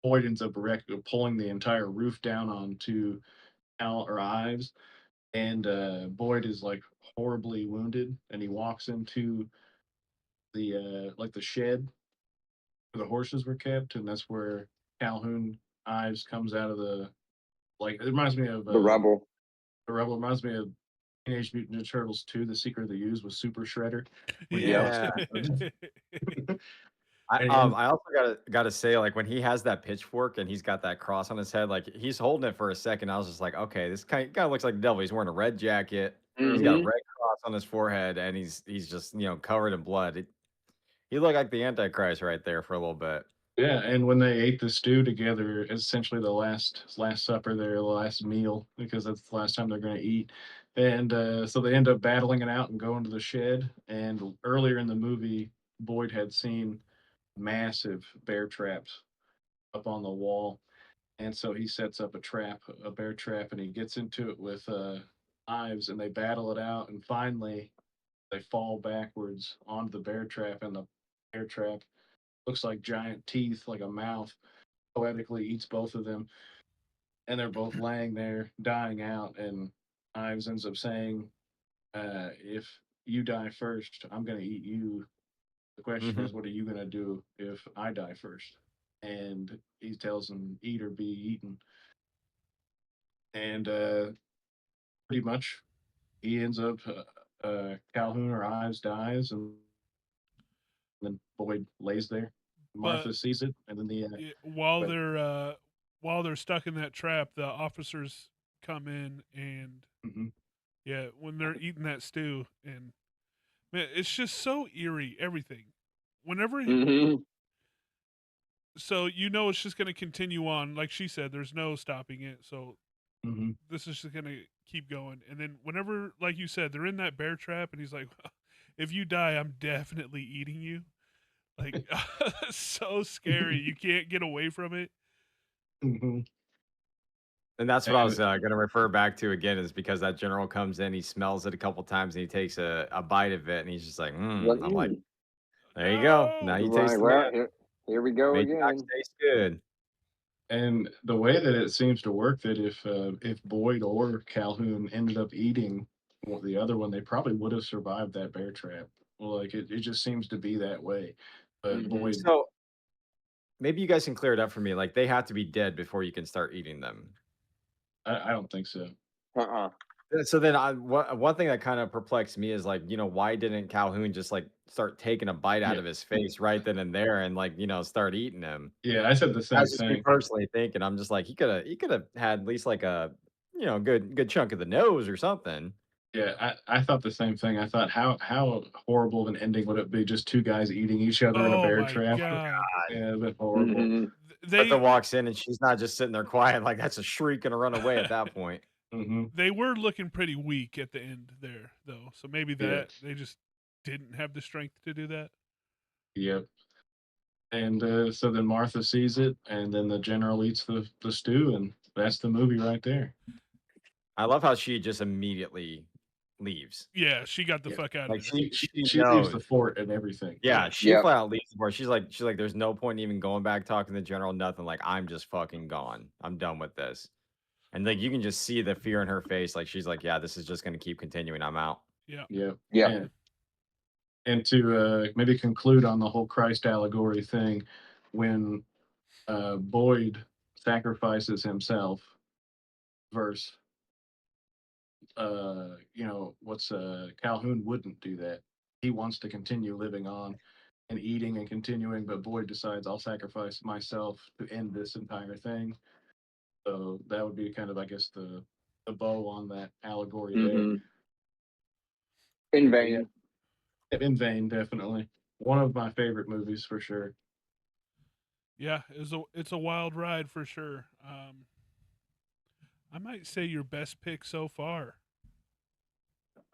Speaker 4: Boyd ends up pulling the entire roof down onto Al or Ives, and Boyd is like horribly wounded, and he walks into the like the shed where the horses were kept, and that's where Calhoun Ives comes out of the like. It reminds me of
Speaker 2: The rubble.
Speaker 4: the rebel. Reminds me of Teenage Mutant Ninja Turtles 2, The Secret of the Ooze with Super Shredder when he
Speaker 2: Yep.
Speaker 1: Yeah.
Speaker 4: walks
Speaker 3: Yeah.
Speaker 4: in.
Speaker 3: I
Speaker 4: And
Speaker 3: I also gotta say, like when he has that pitchfork and he's got that cross on his head, like he's holding it for a second. I was just like, okay, this kind of looks like the devil. He's wearing a red jacket. He's got a
Speaker 2: Hmm.
Speaker 3: red cross on his forehead, and he's just covered in blood. He looked like the Antichrist right there for a little bit.
Speaker 4: yeah, and when they ate the stew together, essentially the last supper there, the last meal, because that's the last time they're going to eat. And so they end up battling it out and going to the shed. And earlier in the movie, Boyd had seen massive bear traps up on the wall, and so he sets up a bear trap, and he gets into it with Ives, and they battle it out, and finally they fall backwards onto the bear trap, and the bear trap looks like giant teeth, like a mouth, poetically eats both of them, and they're both laying there dying out. And Ives ends up saying, "If you die first, I'm going to eat you. The question
Speaker 3: Hmm.
Speaker 4: is, what are you going to do if I die first?" And he tells him, "Eat or be eaten." And pretty much, he ends up Calhoun or Ives dies, and then Boyd lays there.
Speaker 1: But
Speaker 4: Martha sees it, and then but
Speaker 1: while they're stuck in that trap, the officers come in and
Speaker 4: mhm,
Speaker 1: yeah, when they're eating that stew, and man, it's just so eerie. Everything, whenever
Speaker 2: Hmm.
Speaker 1: so it's just going to continue on. Like she said, there's no stopping it. So
Speaker 4: mhm.
Speaker 1: this is just going to keep going. And then whenever, like you said, they're in that bear trap, and he's like, "If you die, I'm definitely eating you." Like, so scary. You can't get away from it.
Speaker 4: Mhm.
Speaker 3: And that's what I
Speaker 4: And
Speaker 3: was gonna refer back to again, is because that general comes in, he smells it a couple times, and he takes a bite of it, and he's just like,
Speaker 2: Like,
Speaker 3: I'm like, there you go. Now
Speaker 1: No.
Speaker 3: you
Speaker 2: right.
Speaker 3: taste the man.
Speaker 2: Well, here we go
Speaker 3: Made your knocks
Speaker 2: again.
Speaker 3: taste good.
Speaker 4: And the way that it seems to work, that if Boyd or Calhoun ended up eating the other one, they probably would have survived that bear trap. Well, like it just seems to be that way. But
Speaker 2: Hmm.
Speaker 4: Boyd,
Speaker 3: So maybe you guys can clear it up for me. Like they have to be dead before you can start eating them.
Speaker 4: I don't think so.
Speaker 2: Uh-uh.
Speaker 3: So then one thing that kind of perplexed me is like, why didn't Calhoun just like start taking a bite out
Speaker 4: Yeah,
Speaker 3: of his face right then and there and like, start eating him?
Speaker 4: yeah, I said the
Speaker 3: That's
Speaker 4: same
Speaker 3: just me
Speaker 4: thing.
Speaker 3: personally thinking. I'm just like, he could have had at least like a, good chunk of the nose or something.
Speaker 4: Yeah, I thought the same thing. I thought how horrible of an ending would it be just two guys eating each other in a
Speaker 1: Oh
Speaker 4: bear
Speaker 1: my
Speaker 4: trap?
Speaker 1: god.
Speaker 4: Yeah, it'd been horrible.
Speaker 2: Hmm.
Speaker 3: Bertha
Speaker 1: They
Speaker 3: walks in and she's not just sitting there quiet, like that's a shriek and a run away at that point.
Speaker 4: Hmm.
Speaker 1: they were looking pretty weak at the end there though. So maybe
Speaker 4: Yeah,
Speaker 1: that they just didn't have the strength to do that.
Speaker 4: yep. And so then Martha sees it, and then the general eats the stew, and that's the movie right there.
Speaker 3: I love how she just immediately leaves.
Speaker 1: Yeah, she got the
Speaker 4: Yeah,
Speaker 1: fuck out of
Speaker 3: Like
Speaker 1: there.
Speaker 3: she
Speaker 4: she leaves the
Speaker 3: knows.
Speaker 4: fort and everything.
Speaker 3: Yeah,
Speaker 1: Yeah.
Speaker 3: she
Speaker 2: Yep.
Speaker 3: flat out leaves the board. She's like, there's no point even going back talking to the general, nothing. Like, I'm just fucking gone. I'm done with this. And like you can just see the fear in her face. Like she's like, yeah, this is just gonna keep continuing. I'm out.
Speaker 1: Yeah.
Speaker 4: Yeah,
Speaker 2: Yep.
Speaker 4: and to maybe conclude on the whole Christ allegory thing, when Boyd sacrifices himself, verse what's Calhoun wouldn't do that. He wants to continue living on and eating and continuing, but Boyd decides I'll sacrifice myself to end this entire thing. So that would be kind of, I guess, the bow on that allegory there.
Speaker 2: Hmm. In
Speaker 4: But yeah,
Speaker 2: vain.
Speaker 4: in vain, definitely one of my favorite movies for sure.
Speaker 1: Yeah, it's a wild ride for sure. I might say your best pick so far.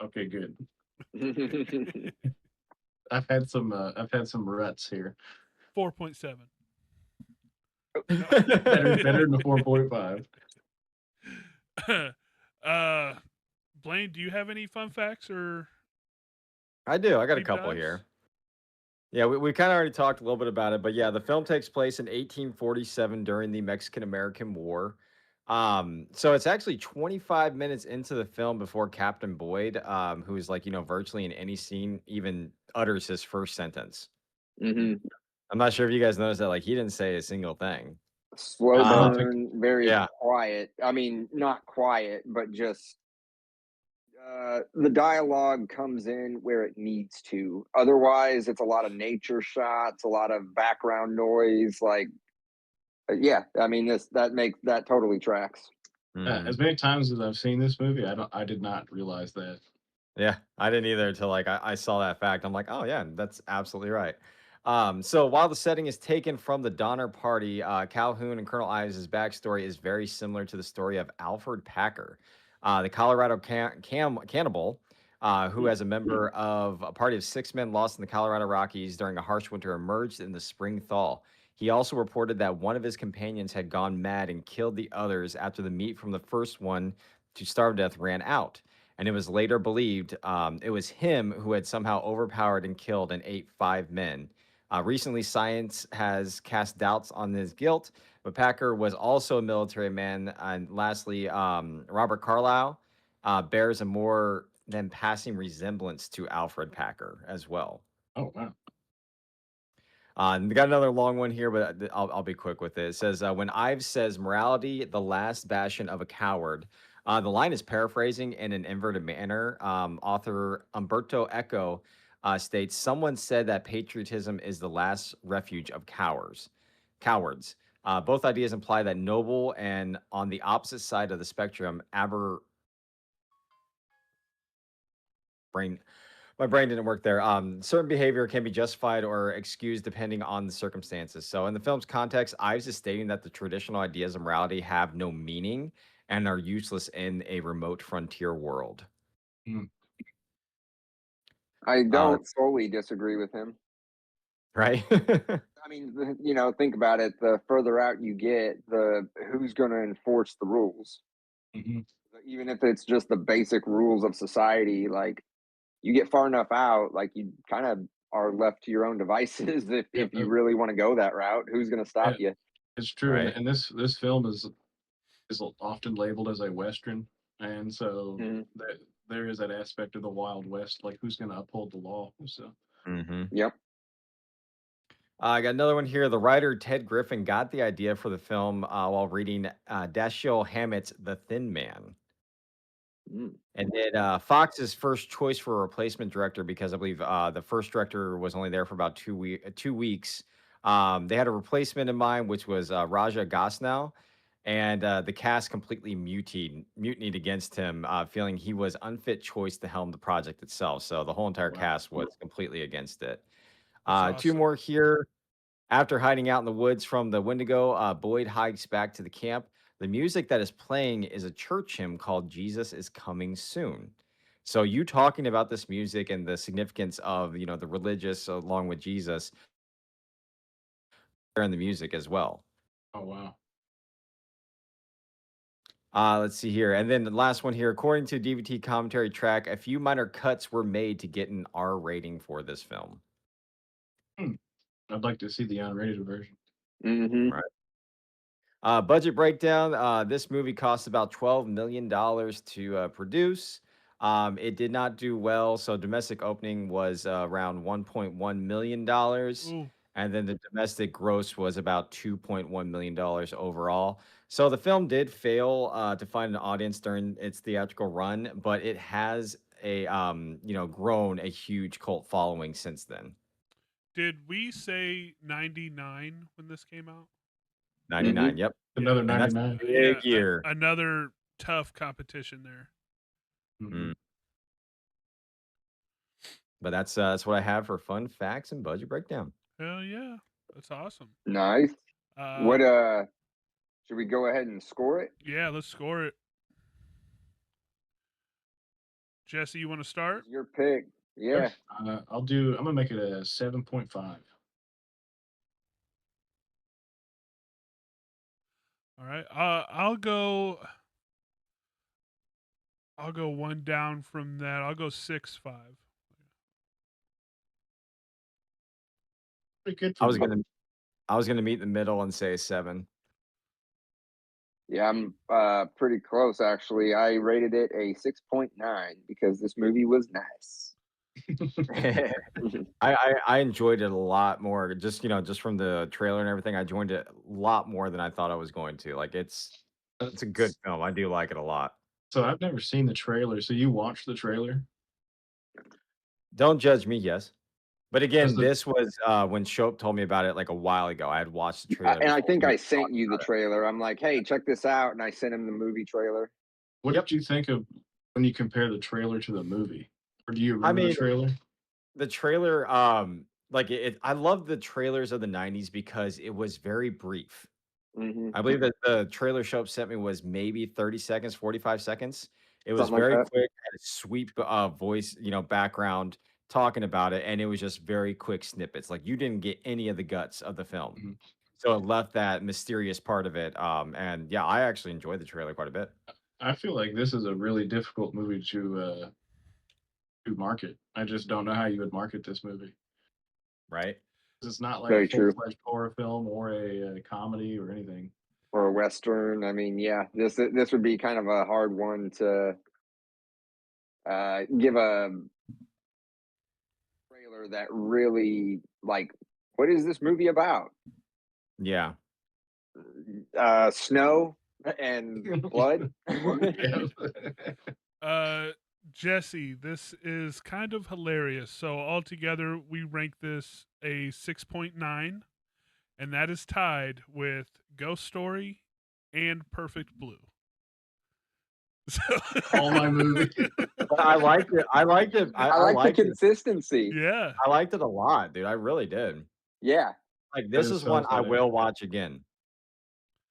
Speaker 4: Okay, good.
Speaker 2: Hmm.
Speaker 4: I've had some ruts here.
Speaker 1: 4.7. No.
Speaker 4: Better than the 4.5.
Speaker 1: uh Blaine, do you have any fun facts or
Speaker 3: I do. I got a
Speaker 1: deep
Speaker 3: couple
Speaker 1: dives?
Speaker 3: here. Yeah, we kind of already talked a little bit about it, but yeah, the film takes place in 1847 during the Mexican American War. So it's actually 25 minutes into the film before Captain Boyd, who is like, virtually in any scene, even utters his first sentence. I'm not sure if you guys noticed that, like, he didn't say a single thing.
Speaker 2: Slow
Speaker 4: I don't
Speaker 3: Um,
Speaker 4: think.
Speaker 2: burn, very
Speaker 3: yeah,
Speaker 2: quiet. I mean, not quiet, but just the dialogue comes in where it needs to. Otherwise, it's a lot of nature shots, a lot of background noise. Like, yeah, I mean, that totally tracks.
Speaker 3: mhm.
Speaker 4: As many times as I've seen this movie, I did not realize that.
Speaker 3: Yeah, I didn't either until like I saw that fact. I'm like, oh yeah, that's absolutely right. So while the setting is taken from the Donner Party, Calhoun and Colonel Ives' backstory is very similar to the story of Alfred Packer, the Colorado cannibal, who, as a member of a party of 6 men lost in the Colorado Rockies during a harsh winter, emerged in the spring thaw. He also reported that one of his companions had gone mad and killed the others after the meat from the first one to starve to death ran out, and it was later believed it was him who had somehow overpowered and killed and ate 5 men. Recently, science has cast doubts on his guilt, but Packer was also a military man. And lastly, Robert Carlyle bears a more than passing resemblance to Alfred Packer as well.
Speaker 4: Oh wow.
Speaker 3: And we got another long one here, but I'll be quick with it. It says, when Ives says, morality, the last bastion of a coward, the line is paraphrasing in an inverted manner. Author Umberto Eco states, someone said that patriotism is the last refuge of cowards. Both ideas imply that noble and on the opposite side of the spectrum, brain my brain didn't work there. Certain behavior can be justified or excused depending on the circumstances. So, in the film's context, Ives is stating that the traditional ideas of morality have no meaning and are useless in a remote frontier world.
Speaker 4: Mm.
Speaker 2: I
Speaker 3: Uh,
Speaker 2: don't solely disagree with him.
Speaker 3: right?
Speaker 2: I mean, think about it. The further out you get, the who's going to enforce the rules?
Speaker 4: Hmm.
Speaker 2: Even if it's just the basic rules of society, like you get far enough out, like you kind of are left to your own devices. If
Speaker 4: Yeah,
Speaker 2: you really want to go that route, who's going to stop
Speaker 4: yeah,
Speaker 2: you?
Speaker 4: it's true,
Speaker 3: Right.
Speaker 4: and this film is often labeled as a western, and so
Speaker 2: Mhm.
Speaker 4: that there is that aspect of the Wild West, like who's going to uphold the law. So
Speaker 3: Hmm.
Speaker 2: Yep.
Speaker 3: I got another one here. The writer Ted Griffin got the idea for the film while reading Dashiell Hammett's The Thin Man.
Speaker 2: Mm.
Speaker 3: And then Fox's first choice for a replacement director, because I believe the first director was only there for about 2 weeks. They had a replacement in mind, which was Raja Gosnell, and the cast completely mutinied against him, feeling he was unfit choice to helm the project itself. So the whole entire
Speaker 4: Wow.
Speaker 3: cast was completely against it.
Speaker 1: That's
Speaker 3: Two
Speaker 1: awesome.
Speaker 3: more here. After hiding out in the woods from the Wendigo, Boyd hikes back to the camp. The music that is playing is a church hymn called Jesus is Coming Soon. So you talking about this music and the significance of, the religious along with Jesus and the music as well.
Speaker 4: Oh wow.
Speaker 3: Let's see here. And then the last one here, according to DVT commentary track, a few minor cuts were made to get an R rating for this film.
Speaker 4: Hmm. I'd like to see the unrated version.
Speaker 2: Mm-hmm.
Speaker 3: Right. Budget breakdown. This movie cost about $12 million to produce. It did not do well, so domestic opening was around $1.1 million,
Speaker 1: Ooh,
Speaker 3: and then the domestic gross was about $2.1 million overall. So the film did fail to find an audience during its theatrical run, but it has grown a huge cult following since then.
Speaker 1: did we say 99 when this came out?
Speaker 3: 99. Yep,
Speaker 4: Another
Speaker 3: and that's a
Speaker 4: 99.
Speaker 3: big year.
Speaker 1: Another tough competition there.
Speaker 4: Mhm.
Speaker 3: But that's what I have for fun facts and budget breakdown.
Speaker 1: Hell yeah, that's awesome.
Speaker 2: Nice.
Speaker 1: Uh,
Speaker 2: What should we go ahead and score it?
Speaker 1: yeah, let's score it. Jesse, you want to start?
Speaker 2: It's your pick.
Speaker 4: Sure.
Speaker 2: Yeah.
Speaker 4: I'm gonna make it a 7.5.
Speaker 1: All right. I'll go one down from that. I'll go 6.5.
Speaker 4: Pretty good
Speaker 3: I
Speaker 4: for
Speaker 3: was
Speaker 4: me.
Speaker 3: gonna I was gonna meet in the middle and say 7.
Speaker 2: Yeah, I'm pretty close actually. I rated it a 6.9 because this movie was nice.
Speaker 3: I enjoyed it a lot more. Just from the trailer and everything, I enjoyed it a lot more than I thought I was going to. Like it's a good film. I do like it a lot.
Speaker 4: So I've never seen the trailer. So you watched the trailer?
Speaker 3: Don't judge me, yes. But
Speaker 4: Does
Speaker 3: again,
Speaker 4: the
Speaker 3: this was when Shope told me about it like a while ago. I had watched the trailer
Speaker 2: And I
Speaker 3: before
Speaker 2: think
Speaker 3: we
Speaker 2: I
Speaker 3: even
Speaker 2: sent
Speaker 3: talked
Speaker 2: you the
Speaker 3: about it.
Speaker 2: trailer. I'm like, hey, check this out. And I sent him the movie trailer.
Speaker 4: What
Speaker 3: Yep.
Speaker 4: did you think of when you compare the trailer to the movie? Or do you
Speaker 3: I
Speaker 4: remember the
Speaker 3: mean,
Speaker 4: trailer?
Speaker 3: the trailer, like I love the trailers of the 90s because it was very brief.
Speaker 2: Hmm.
Speaker 3: I believe that the trailer Shope sent me was maybe 30 seconds, 45 seconds. It was
Speaker 2: Something like
Speaker 3: very
Speaker 2: that.
Speaker 3: quick, had a sweet voice, background talking about it, and it was just very quick snippets. Like you didn't get any of the guts of the film.
Speaker 4: Mhm.
Speaker 3: So it left that mysterious part of it. And yeah, I actually enjoyed the trailer quite a bit.
Speaker 4: I feel like this is a really difficult movie to market. I just don't know how you would market this movie.
Speaker 3: Right?
Speaker 4: 'Cause it's not like a
Speaker 2: Very true.
Speaker 4: full-fledged horror film or a comedy or anything.
Speaker 2: Or a Western. I mean, yeah, this would be kind of a hard one to give a trailer that really like what is this movie about?
Speaker 3: Yeah.
Speaker 2: Snow and blood.
Speaker 4: Yeah.
Speaker 1: Uh, Jesse, this is kind of hilarious. So altogether, we rank this a 6.9, and that is tied with Ghost Story and Perfect Blue. So,
Speaker 4: All my movies.
Speaker 3: But I liked it. I liked it.
Speaker 2: I
Speaker 3: I
Speaker 2: like the
Speaker 3: liked it.
Speaker 2: consistency.
Speaker 1: yeah.
Speaker 3: I liked it a lot, dude. I really did.
Speaker 2: Yeah.
Speaker 3: Like
Speaker 4: That
Speaker 3: this
Speaker 4: is
Speaker 3: is
Speaker 4: so
Speaker 3: one I
Speaker 4: funny.
Speaker 3: will watch again.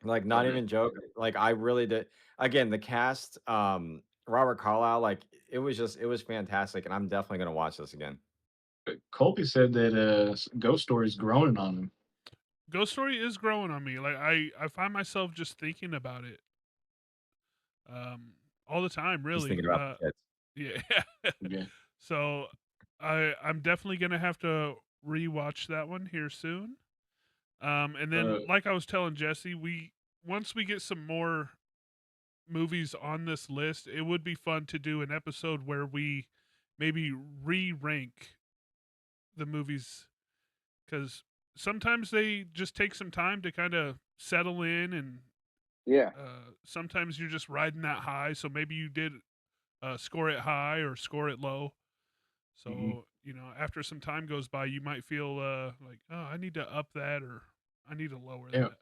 Speaker 3: Like, not
Speaker 2: Mhm.
Speaker 3: even joking. Like, I really did. Again, the cast, Robert Carlyle, like, it was fantastic, and I'm definitely gonna watch this again.
Speaker 4: Colby said that Ghost Story's groaning on him.
Speaker 1: Ghost Story is growing on me. Like I find myself just thinking about it all the time,
Speaker 3: Just
Speaker 1: really.
Speaker 3: thinking about the kids.
Speaker 1: Yeah.
Speaker 4: Yeah.
Speaker 1: So I'm definitely gonna have to rewatch that one here soon. And then,
Speaker 4: Uh,
Speaker 1: like I was telling Jesse, once we get some more movies on this list, it would be fun to do an episode where we maybe re-rank the movies because sometimes they just take some time to kind of settle in, and
Speaker 2: Yeah.
Speaker 1: sometimes you're just riding that high. So maybe you did score it high or score it low. So,
Speaker 4: Mhm.
Speaker 1: after some time goes by, you might feel like, oh, I need to up that or I need to lower
Speaker 4: Yeah.
Speaker 1: that.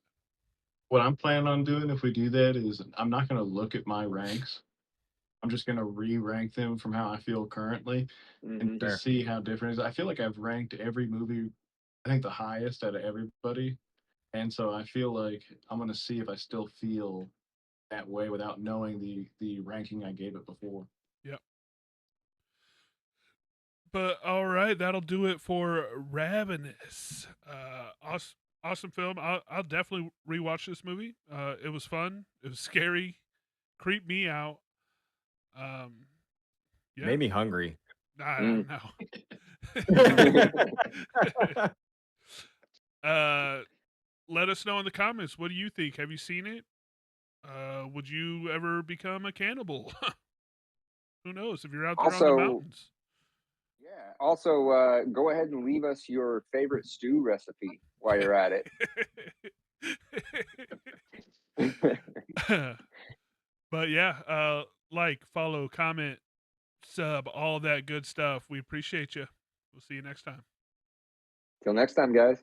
Speaker 4: What I'm planning on doing if we do that is I'm not going to look at my ranks. I'm just going to re-rank them from how I feel currently and
Speaker 2: Hmm.
Speaker 3: Fair.
Speaker 4: just see how different it is. I feel like I've ranked every movie, I think the highest out of everybody. And so I feel like I'm going to see if I still feel that way without knowing the ranking I gave it before.
Speaker 1: Yep. But all right, that'll do it for Ravenous. Awesome film. I'll definitely rewatch this movie. It was fun. It was scary. Creeped me out. Um, yeah.
Speaker 3: Made me hungry.
Speaker 1: I
Speaker 2: Mm.
Speaker 1: know. uh, let us know in the comments. What do you think? Have you seen it? Would you ever become a cannibal? Who knows? If you're out there on the
Speaker 2: Also,
Speaker 1: mountains.
Speaker 2: yeah. Also, go ahead and leave us your favorite stew recipe while you're at it.
Speaker 1: But yeah, like, follow, comment, sub, all that good stuff. We appreciate you. We'll see you next time.
Speaker 2: Till next time, guys.